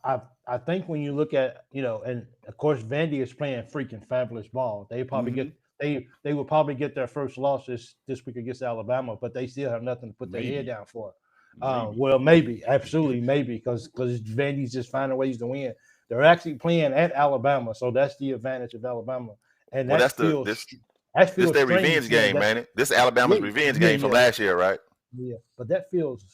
I think when you look at, and of course Vandy is playing freaking fabulous ball. They probably get they will probably get their first loss this week against Alabama, but they still have nothing to put their head down for. Well, maybe, absolutely, maybe, because Vandy's just finding ways to win. They're actually playing at Alabama, so that's the advantage of Alabama. And this their revenge game, man. This Alabama's revenge game from last year, right? Yeah, but that feels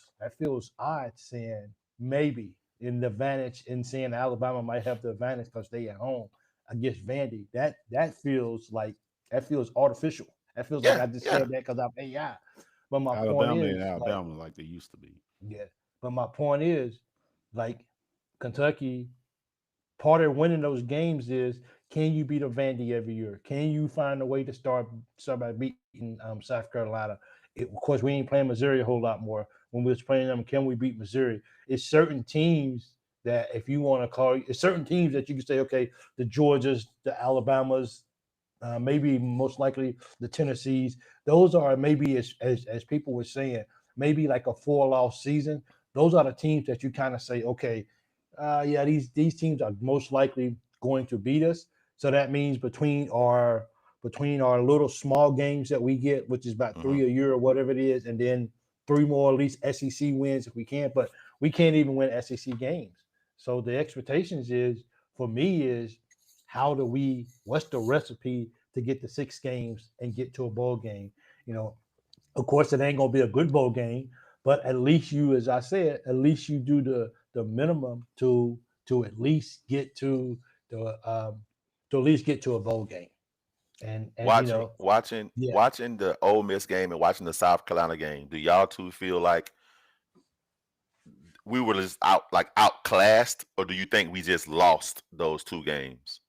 odd saying maybe in the advantage in saying Alabama might have the advantage because they at home against Vandy. That feels artificial. That feels like I just said that because I'm AI. But my point is Alabama like they used to be. Yeah, but my point is, like, Kentucky, part of winning those games is, can you beat a Vandy every year? Can you find a way to start by beating South Carolina? Of course, we ain't playing Missouri a whole lot more. When we was playing them, can we beat Missouri? It's certain teams that, if you want to call, it's certain teams that you can say, okay, the Georgias, the Alabamas, maybe most likely the Tennessees. Those are maybe, as people were saying, maybe like a 4-loss season. Those are the teams that you kind of say, okay, these teams are most likely going to beat us. So that means between our little small games that we get, which is about 3 a year or whatever it is, and then 3 more at least SEC wins if we can. But we can't even win SEC games. So the expectations for me is what's the recipe to get to 6 games and get to a bowl game? Of course, it ain't gonna be a good bowl game, but at least as I said, at least you do the minimum to at least get to a bowl game. And watching the Ole Miss game and watching the South Carolina game, do y'all two feel like we were just outclassed, or do you think we just lost those 2 games?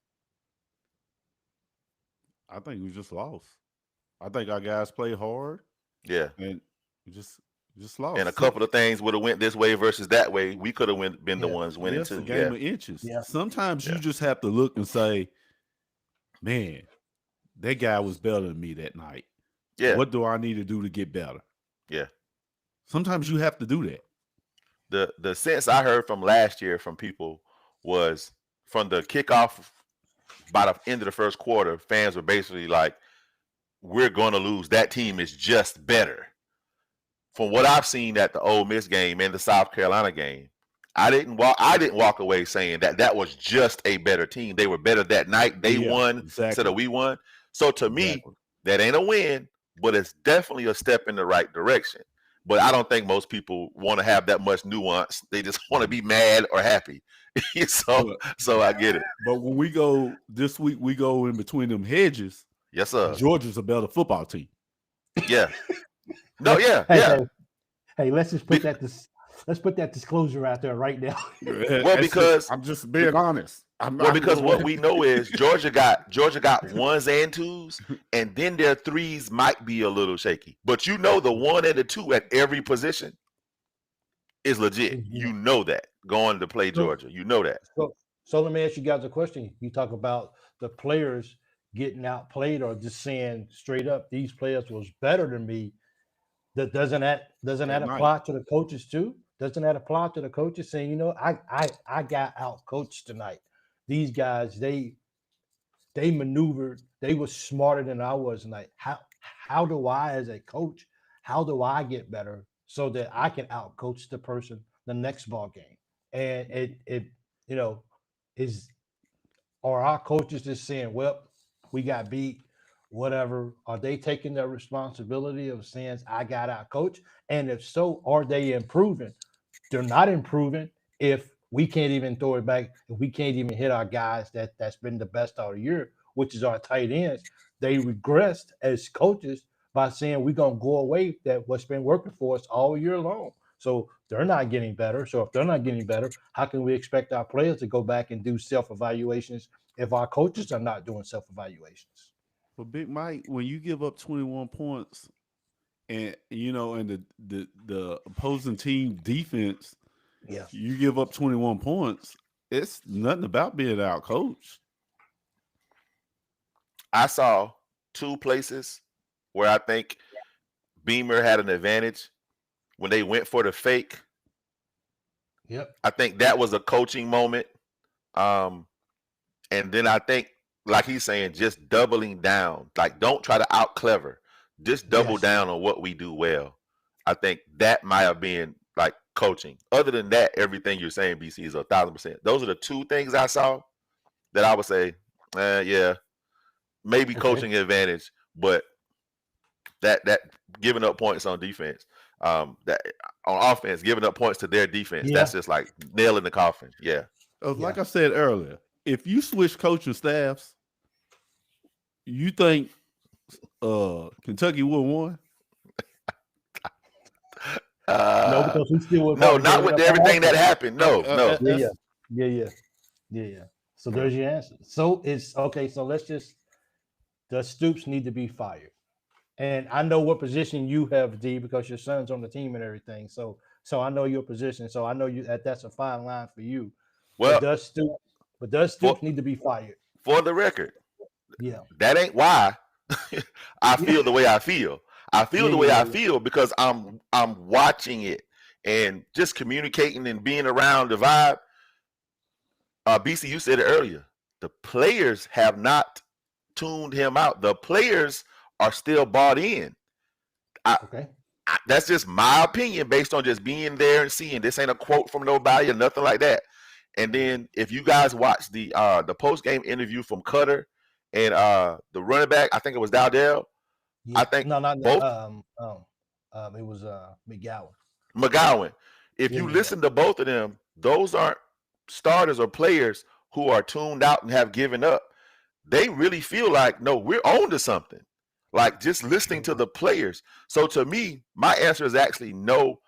I think we just lost. I think our guys played hard. Yeah, and just lost. And a couple of things would have went this way versus that way. We could have been the ones winning too. A game of inches. Yeah. Sometimes you just have to look and say, man, that guy was better than me that night. Yeah. What do I need to do to get better? Yeah. Sometimes you have to do that. The sense I heard from last year from people was, from the kickoff by the end of the first quarter, fans were basically like, we're going to lose. That team is just better. From what I've seen at the Ole Miss game and the South Carolina game, I didn't walk away saying that was just a better team. They were better that night. They won instead of we won. So to me, that ain't a win, but it's definitely a step in the right direction. But I don't think most people want to have that much nuance. They just want to be mad or happy. so I get it. But when we go this week, we go in between them hedges. Yes, sir. Georgia's a better football team. Yeah. No, yeah. Hey, let's put that disclosure out there right now. Well, because I'm just being honest. Because what we know is Georgia got 1s and 2s, and then their 3s might be a little shaky. But the 1 and the 2 at every position is legit. You know that going to play Georgia. You know that. So let me ask you guys a question. You talk about the players getting outplayed, or just saying straight up, these players was better than me. Doesn't that apply to the coaches too? Doesn't that apply to the coaches saying, you know, I got out coached tonight. These guys, they maneuvered, they were smarter than I was tonight. How do I, as a coach, how do I get better so that I can out coach the person the next ball game? And it you know, are our coaches just saying, well, we got beat, whatever? Are they taking the responsibility of saying I got out coach? And if so, are they improving? They're not improving if we can't even throw it back, if we can't even hit our guys that's been the best all year, which is our tight ends. They regressed as coaches by saying we're gonna go away that what's been working for us all year long. So they're not getting better. So if they're not getting better, how can we expect our players to go back and do self-evaluations if our coaches are not doing self-evaluations? But Big Mike, when you give up 21 points and you know, and the opposing team defense, you give up 21 points, it's nothing about being out coached. I saw two places where I think Beamer had an advantage when they went for the fake. Yep. I think that was a coaching moment. And then I think, like he's saying, just doubling down. Like, don't try to out clever. Just double down on what we do well. I think that might have been like coaching. Other than that, everything you're saying, BC, is 1,000%. Those are the two things I saw that I would say, yeah, maybe coaching advantage, but that giving up points on defense, that on offense, giving up points to their defense, that's just like nail in the coffin. Yeah. Like I said earlier, if you switch coaching staffs, you think Kentucky would have won? No, because we still would not with everything that happened. No. Yeah. So there's your answer. So it's okay. So does Stoops need to be fired? And I know what position you have, D, because your son's on the team and everything. So I know your position. So I know that's a fine line for you. Well, but does Stoops need to be fired? For the record, that ain't why I feel the way I feel. I feel the way I feel because I'm watching it and just communicating and being around the vibe. BC, you said it earlier. The players have not tuned him out. The players are still bought in. That's just my opinion based on just being there and seeing. This ain't a quote from nobody or nothing like that. And then if you guys watch the post-game interview from Cutter and the running back, I think it was Dowdell. I think both. It was McGowan. McGowan. If you listen to both of them, those aren't starters or players who are tuned out and have given up. They really feel like, no, we're on to something. Like just listening to the players. So to me, my answer is actually no.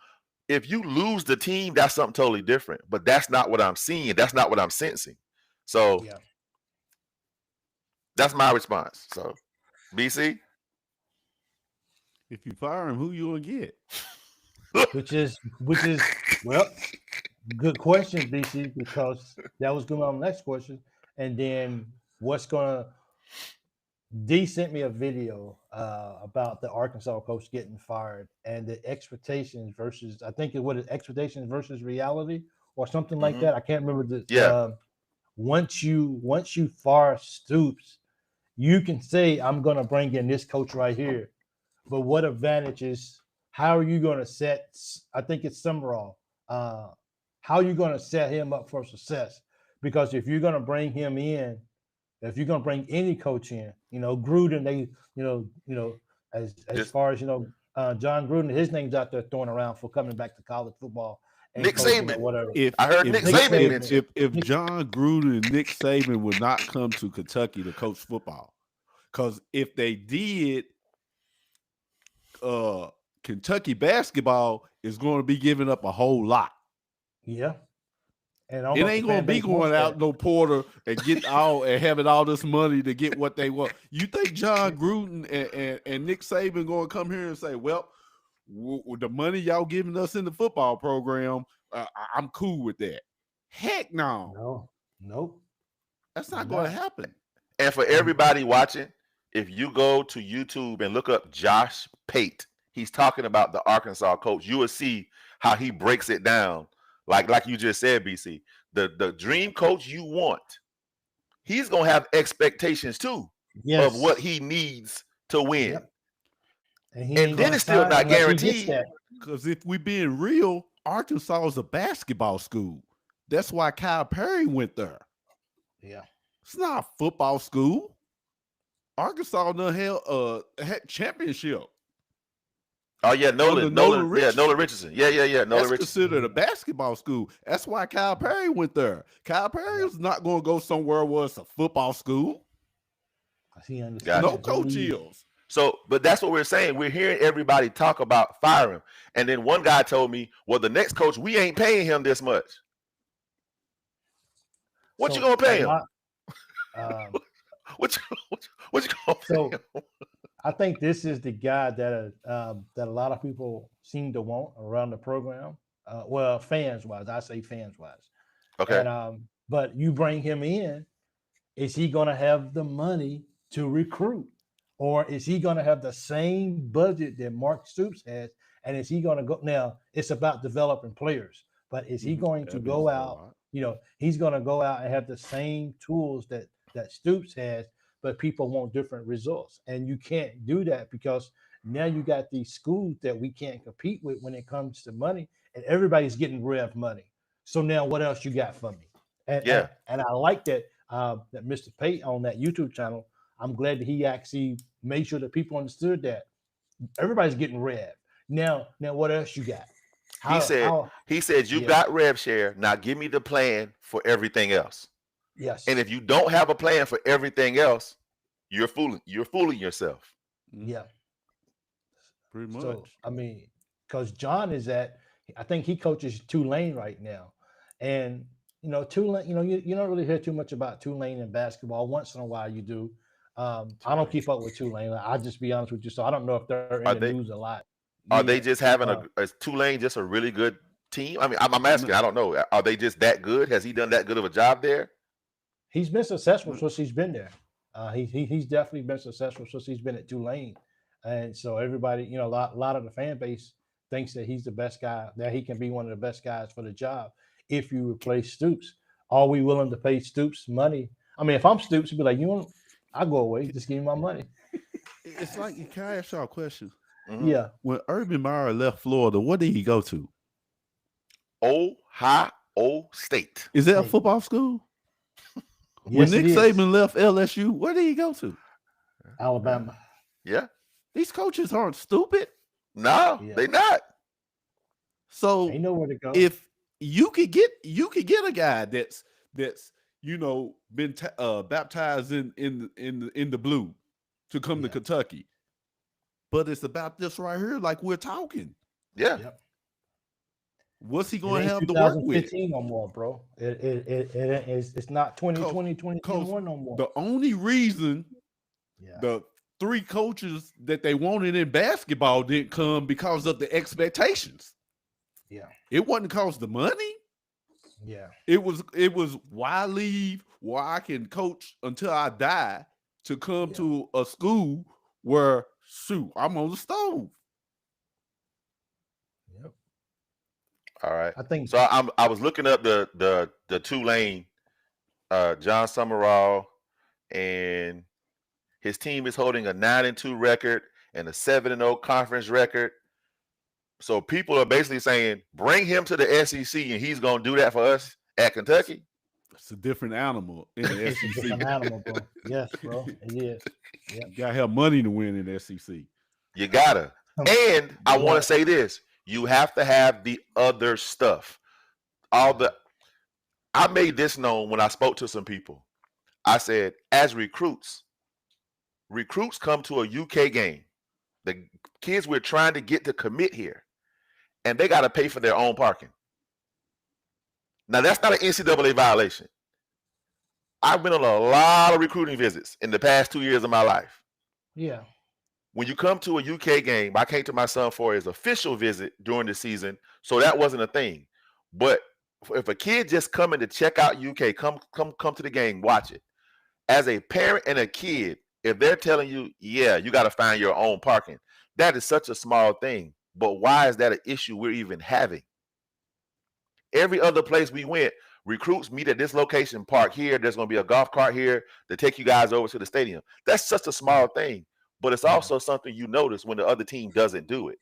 If you lose the team, that's something totally different. But that's not what I'm seeing. That's not what I'm sensing. So that's my response. So, BC? If you fire him, who you gonna get? which is well, good question, BC, because that was going to be my next question. And then D sent me a video about the Arkansas coach getting fired and the expectations versus, I think expectations versus reality or something like that. I can't remember once you fire Stoops, you can say, I'm going to bring in this coach right here. But what advantages, how are you going to set, I think it's Summerall, how are you going to set him up for success? Because if you're going to bring him in, if you're going to bring any coach in, Gruden, as far as, John Gruden, his name's out there thrown around for coming back to college football. And Nick Saban. Whatever. I heard Nick Saban. If John Gruden and Nick Saban would not come to Kentucky to coach football, because if they did, Kentucky basketball is going to be giving up a whole lot. Yeah. And it ain't going to be going out no porter and get all and having all this money to get what they want. You think John Gruden and Nick Saban going to come here and say, well, the money y'all giving us in the football program, I'm cool with that? Heck no. Nope. That's not going to happen. And for everybody watching, if you go to YouTube and look up Josh Pate, he's talking about the Arkansas coach, you will see how he breaks it down. Like you just said, BC, the dream coach you want, he's gonna have expectations too of what he needs to win. Yep. And then it's still not guaranteed. Because if we being real, Arkansas is a basketball school. That's why Kyle Perry went there. Yeah. It's not a football school. Arkansas done held a championship. Oh yeah, Nolan Richardson. Yeah. Nolan That's Richardson. considered a basketball school. That's why Kyle Perry went there. Kyle Perry is not going to go somewhere where it's a football school. He understands. No coach is. So, but that's what we're saying. We're hearing everybody talk about firing, and then one guy told me, "Well, the next coach, we ain't paying him this much. What you gonna pay him? What you gonna pay him?" I think this is the guy that a lot of people seem to want around the program. Well, fans wise, I say fans wise. Okay. And, but you bring him in, is he going to have the money to recruit, or is he going to have the same budget that Mark Stoops has? And is he going to go? Now it's about developing players, but is he going to go out? You know, he's going to go out and have the same tools that Stoops has, but people want different results. And you can't do that because now you got these schools that we can't compete with when it comes to money, and everybody's getting Rev money. So now what else you got for me? And I like that that Mr. Pate on that YouTube channel, I'm glad that he actually made sure that people understood that everybody's getting Rev. Now what else you got? He said you got Rev share. Now give me the plan for everything else. Yes. And if you don't have a plan for everything else, you're fooling yourself. Yeah. Pretty much. So, I mean, because John I think he coaches Tulane right now. And, you know, Tulane, you don't really hear too much about Tulane in basketball. Once in a while you do. I don't keep up with Tulane. I'll just be honest with you. So I don't know if they're in the news a lot. Are they just having is Tulane just a really good team? I mean, I'm asking. I don't know. Are they just that good? Has he done that good of a job there? He's been successful since he's been there. He's definitely been successful since he's been at Tulane, and so everybody, a lot of the fan base thinks that he's the best guy. That he can be one of the best guys for the job. If you replace Stoops, are we willing to pay Stoops money? I mean, if I'm Stoops, I'd be like, I'll go away. Just give me my money. It's like, can I ask y'all a question? Mm-hmm. Yeah. When Urban Meyer left Florida, what did he go to? Ohio State. Is that a football school? Yes, when Nick Saban left LSU, where did he go to? Alabama. Yeah. These coaches aren't stupid. No, they're not. So they know where to go. If you could get a guy that's been baptized in the blue to come to Kentucky, but it's about this right here, like we're talking. Yeah. Yep. What's he going to have to work with? 2015 no more, bro. It's not 2020, 2021 no more. The only reason the 3 coaches that they wanted in basketball didn't come because of the expectations. Yeah. It wasn't because of the money. Yeah. It was why leave where I can coach until I die to come to a school where I'm on the stove. Yep. All right. I think so. I was looking up the Tulane, John Summerall, and his team is holding a 9-2 record and a 7-0 conference record. So people are basically saying, bring him to the SEC and he's going to do that for us at Kentucky. It's a different animal in the SEC. Different animal, bro. Yes, bro. It is. Yep. You got to have money to win in the SEC. You got to. And I want to say this. You have to have the other stuff. I made this known when I spoke to some people. I said, as recruits come to a UK game. The kids we're trying to get to commit here, and they got to pay for their own parking. Now, that's not an NCAA violation. I've been on a lot of recruiting visits in the past 2 years of my life. Yeah. When you come to a UK game, I came to my son for his official visit during the season, so that wasn't a thing. But if a kid just coming to check out UK, come to the game, watch it. As a parent and a kid, if they're telling you, you got to find your own parking, That is such a small thing. But why is that an issue we're even having? Every other place we went, recruits meet at this location, park here. There's going to be a golf cart here to take you guys over to the stadium. That's such a small thing, but it's also something you notice when the other team doesn't do it.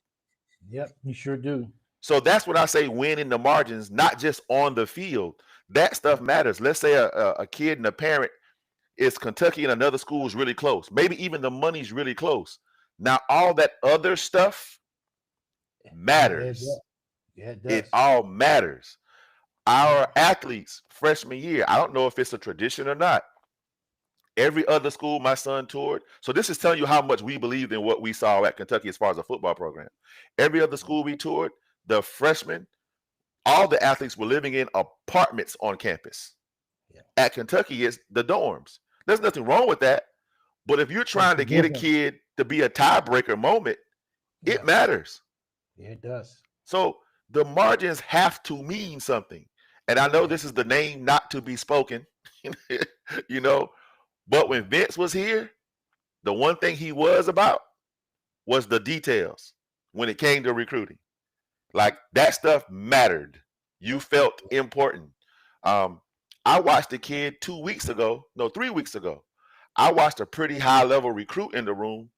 Yep, you sure do. So that's what I say, win in the margins, not just on the field. That stuff matters. Let's say a kid and a parent is Kentucky and another school is really close. Maybe even the money's really close. Now, all that other stuff matters. Yeah, it does. It all matters. Our athletes, freshman year, I don't know if it's a tradition or not. Every other school my son toured. So this is telling you how much we believed in what we saw at Kentucky as far as a football program. Every other school we toured, the freshmen, all the athletes were living in apartments on campus. Yeah. At Kentucky, it's the dorms. There's nothing wrong with that. But if you're trying to get a kid to be a tiebreaker moment, it matters. Yeah, it does. So the margins have to mean something. And I know this is the name not to be spoken, you know, but when Vince was here, the one thing he was about was the details when it came to recruiting. Like that stuff mattered. You felt important. I watched a kid 3 weeks ago. I watched a pretty high level recruit in the room,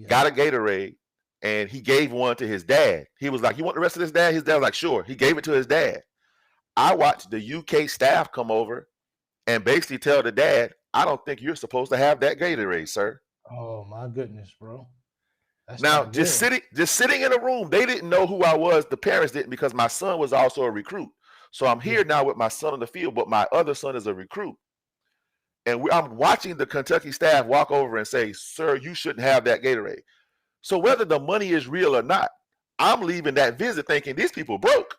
got a Gatorade, and he gave one to his dad. He was like, "You want the rest of this, Dad?" His dad was like, "Sure." He gave it to his dad. I watched the UK staff come over and basically tell the dad, "I don't think you're supposed to have that Gatorade, sir." Oh my goodness, bro. That's now just sitting in a room, they didn't know who I was. The parents didn't, because my son was also a recruit. So I'm here now with my son on the field, but my other son is a recruit. And I'm watching the Kentucky staff walk over and say, "Sir, you shouldn't have that Gatorade." So whether the money is real or not, I'm leaving that visit thinking these people broke.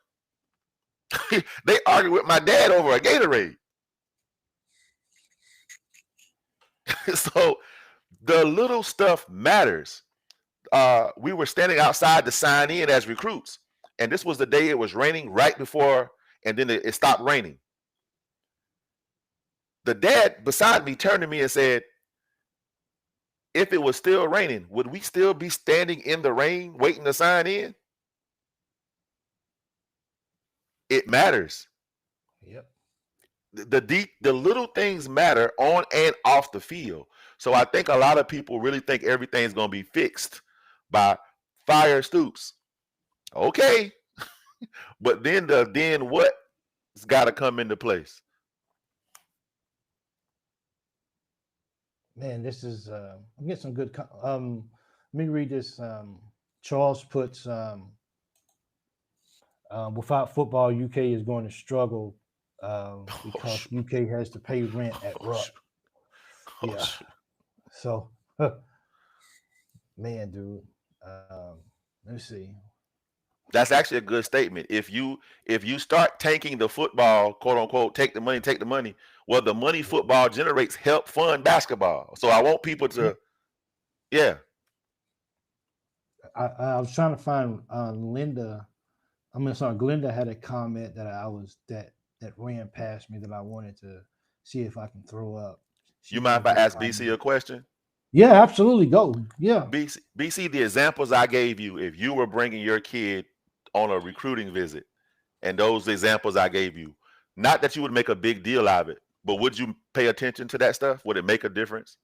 They argued with my dad over a Gatorade. So the little stuff matters. We were standing outside to sign in as recruits, and this was the day it was raining right before, and then it stopped raining. The dad beside me turned to me and said, "If it was still raining, would we still be standing in the rain waiting to sign in?" It matters. Yep. The little things matter on and off the field. So I think a lot of people really think everything's going to be fixed by fire Stoops. Okay. But then what's got to come into place? Man, this is I'm getting some good let me read this. Charles puts without football, UK is going to struggle because UK has to pay rent at Rupp. Yeah. So man, dude. Let's see. That's actually a good statement. If you start tanking the football, quote unquote, take the money. Well, the money football generates help fund basketball. So I want people to, yeah. I was trying to find Glenda had a comment that ran past me that I wanted to see if I can throw up. You mind if I ask BC a question? Yeah, absolutely. Go. Yeah. BC, the examples I gave you, if you were bringing your kid on a recruiting visit, and those examples I gave you, not that you would make a big deal out of it, but would you pay attention to that stuff? Would it make a difference?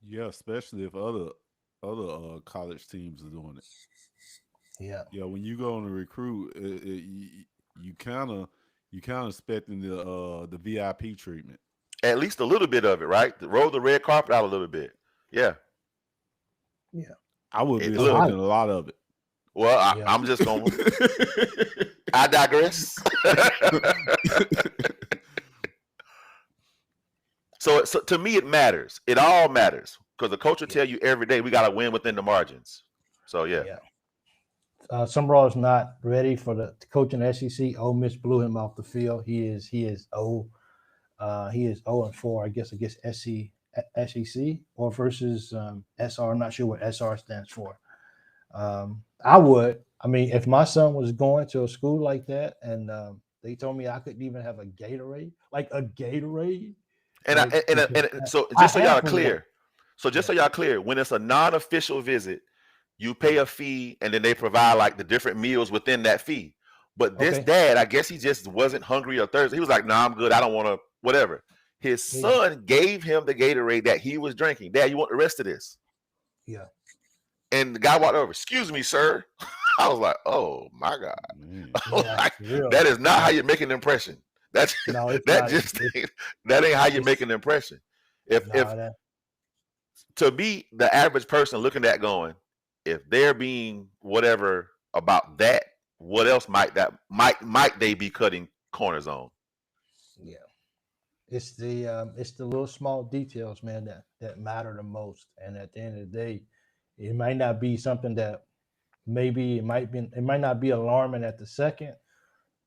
Yeah, especially if other college teams are doing it. Yeah. Yeah, when you go on a recruit, you kind of expecting the VIP treatment. At least a little bit of it, right? Roll the red carpet out a little bit. Yeah. Yeah. I would be expecting a lot of it. Well, I'm just going to. I digress. So to me, it matters. It all matters, because the coach will tell you every day we got to win within the margins. So, yeah. Summerall's not ready for the coach in the SEC. Ole Miss blew him off the field. He is 0-4, I guess, against SEC or versus SR. I'm not sure what SR stands for. If my son was going to a school like that and they told me I couldn't even have a Gatorade, so just so y'all are clear, when it's a non-official visit, you pay a fee, and then they provide like the different meals within that fee. But this Okay. dad, I guess he just wasn't hungry or thirsty. He was like, "No, I'm good. I don't want to, whatever." His son gave him the Gatorade that he was drinking. Dad, you want the rest of this? Yeah. And the guy walked over. "Excuse me, sir." I was like, "Oh my God." Like, that is not how you make an impression. That's No, it's that not. just that ain't how you make an impression. If to be the average person looking at going, if they're being whatever about that, what else might they be cutting corners on? Yeah, it's the little small details, man, that matter the most. And at the end of the day, it might not be something that maybe it might not be alarming at the second,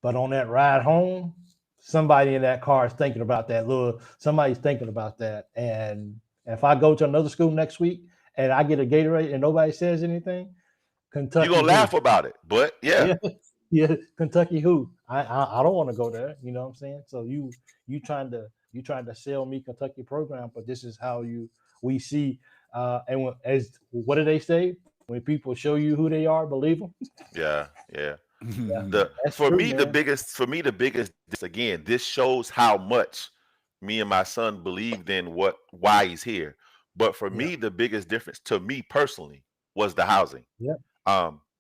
but on that ride home, somebody in that car is thinking about that. Somebody's thinking about that. And if I go to another school next week and I get a Gatorade and nobody says anything, Kentucky, you're gonna laugh about it. But yeah, Kentucky who? I don't want to go there. You know what I'm saying? So you trying to sell me Kentucky program, but this is how we see. And what do they say? When people show you who they are, believe them. Yeah. For me, the biggest again, this shows how much me and my son believed in why he's here. But for me, the biggest difference to me personally was the housing. Yeah.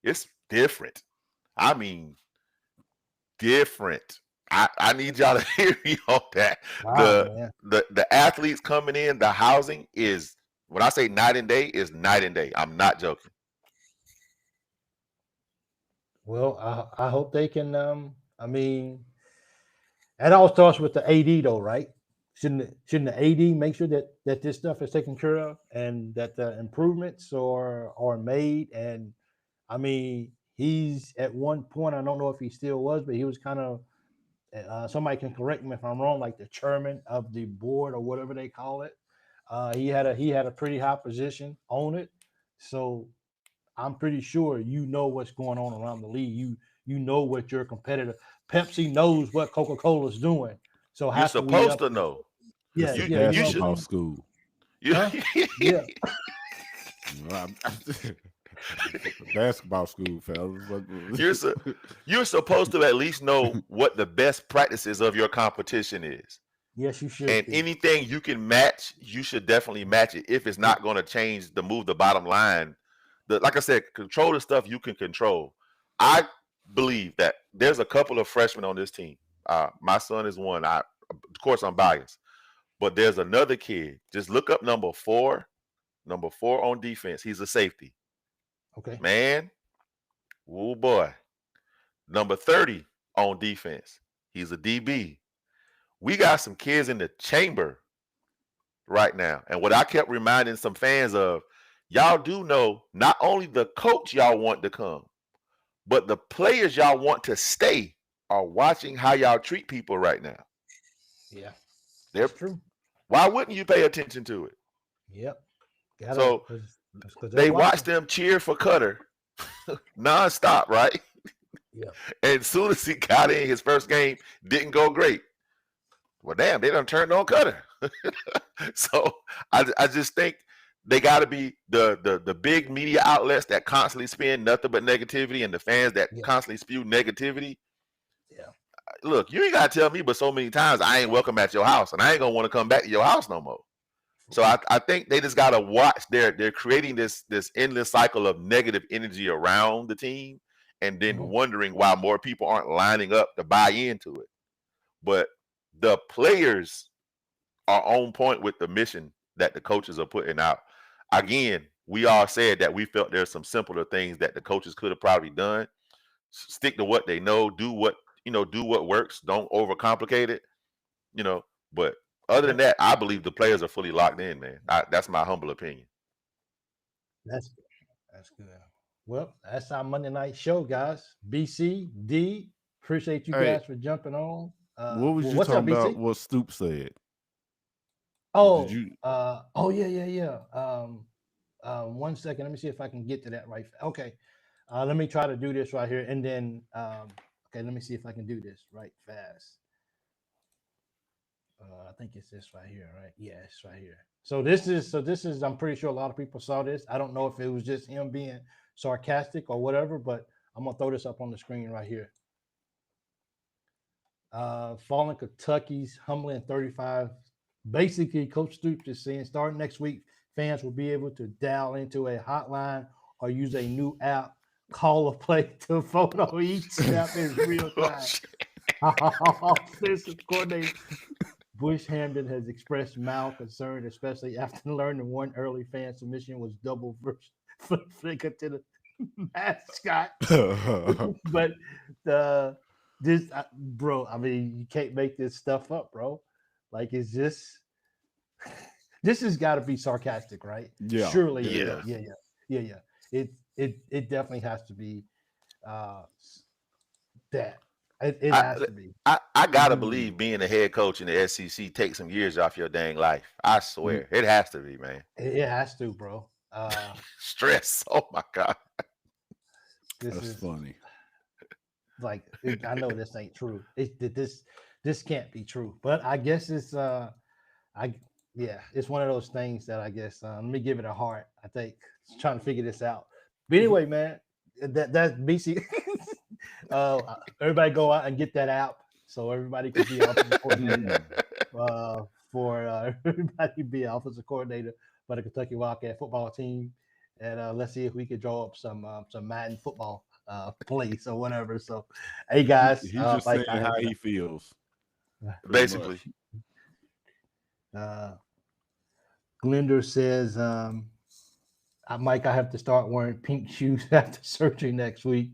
It's different. I mean, different. I need y'all to hear me on that. Wow, the athletes coming in, the housing is, when I say night and day, is night and day. I'm not joking. Well, I hope they can. I mean, that all starts with the AD, though, right? Shouldn't the AD make sure that this stuff is taken care of and that the improvements are made? And I mean, he's at one point, I don't know if he still was, but he was kind of. Somebody can correct me if I'm wrong, like the chairman of the board or whatever they call it. He had a pretty high position on it, so I'm pretty sure you know what's going on around the league. You know what your competitor. Pepsi knows what Coca-Cola's doing. So you're supposed to know. Yeah, it's a yeah. basketball school. Huh? Yeah. Basketball school, fellas. You're supposed to at least know what the best practices of your competition is. Yes, you should. And anything you can match, you should definitely match it if it's not going to move the bottom line. Like I said, control the stuff you can control. I believe that there's a couple of freshmen on this team. My son is one. Of course, I'm biased, but there's another kid. Just look up number 4 on defense. He's a safety. Okay. Man, oh boy. Number 30 on defense. He's a DB. We got some kids in the chamber right now. And what I kept reminding some fans of, y'all do know not only the coach y'all want to come, but the players y'all want to stay are watching how y'all treat people right now. Yeah, that's true. Why wouldn't you pay attention to it? Yep. So they watch them cheer for Cutter nonstop, right? Yeah. And as soon as he got in his first game, didn't go great. Well, damn, they done turned on Cutter. So I just think they got to be the big media outlets that constantly spin nothing but negativity, and the fans that constantly spew negativity. Yeah. Look, you ain't got to tell me but so many times I ain't welcome at your house, and I ain't going to want to come back to your house no more. So I think they just got to watch. They're creating this endless cycle of negative energy around the team, and then wondering why more people aren't lining up to buy into it. But the players are on point with the mission that the coaches are putting out. Again, we all said that we felt there's some simpler things that the coaches could have probably done. Stick to what they know, do what works, don't overcomplicate it, but other than that, I believe the players are fully locked in, man. That's my humble opinion. That's good. Well, that's our Monday night show, guys. BC, D, appreciate you guys for jumping on. What was you talking about? What Stoop said? Oh, yeah. 1 second. Let me see if I can get to that right. Okay. Let me try to do this right here. And then, okay, let me see if I can do this right fast. I think it's this right here, right? Yeah, it's right here. So this is, I'm pretty sure a lot of people saw this. I don't know if it was just him being sarcastic or whatever, but I'm gonna throw this up on the screen right here. Fallen Kentucky's humbling 35. Basically, Coach Stoops is saying starting next week, fans will be able to dial into a hotline or use a new app, call a play to vote on each snap in real time. Offensive coordinator Bush Hamden has expressed mild concern, especially after learning one early fan submission was double flicker to the mascot. But bro, I mean, you can't make this stuff up, bro. Like, it's just this has got to be sarcastic, right? Yeah. Surely, Yeah. yeah. It definitely has to be that. It has to be. I gotta believe being a head coach in the SEC takes some years off your dang life. I swear, it has to be, man. It has to, bro. Stress. Oh my God. That's funny. Like, I know this ain't true. This can't be true. But I guess it's it's one of those things that I guess let me give it a heart. I think trying to figure this out. But anyway, man, that's BC. Everybody go out and get that app so everybody can be offensive coordinator for everybody be offensive coordinator for the Kentucky Wildcat football team. And let's see if we can draw up some Madden football plays or whatever. So, hey guys, He's just saying how he feels. Basically. Glender says, Mike, I have to start wearing pink shoes after surgery next week.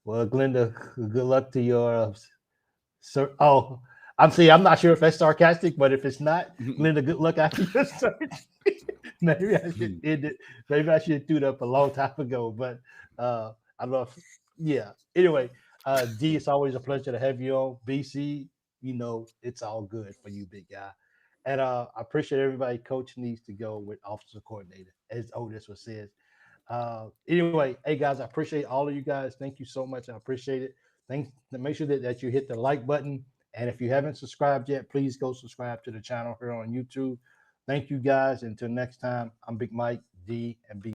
Well, Glenda, good luck to your I'm not sure if that's sarcastic, but if it's not, Glenda, good luck after your surgery. Maybe I should end it. Maybe I should have threw it up a long time ago, but I love. Yeah. Anyway, D, it's always a pleasure to have you on. BC, you know it's all good for you, big guy. And I appreciate everybody. Coach needs to go with offensive coordinator, as Otis was said. Anyway, hey guys, I appreciate all of you guys. Thank you so much. I appreciate it. Thanks. Make sure that you hit the like button. And if you haven't subscribed yet, please go subscribe to the channel here on YouTube. Thank you guys. Until next time, I'm Big Mike, D, and B.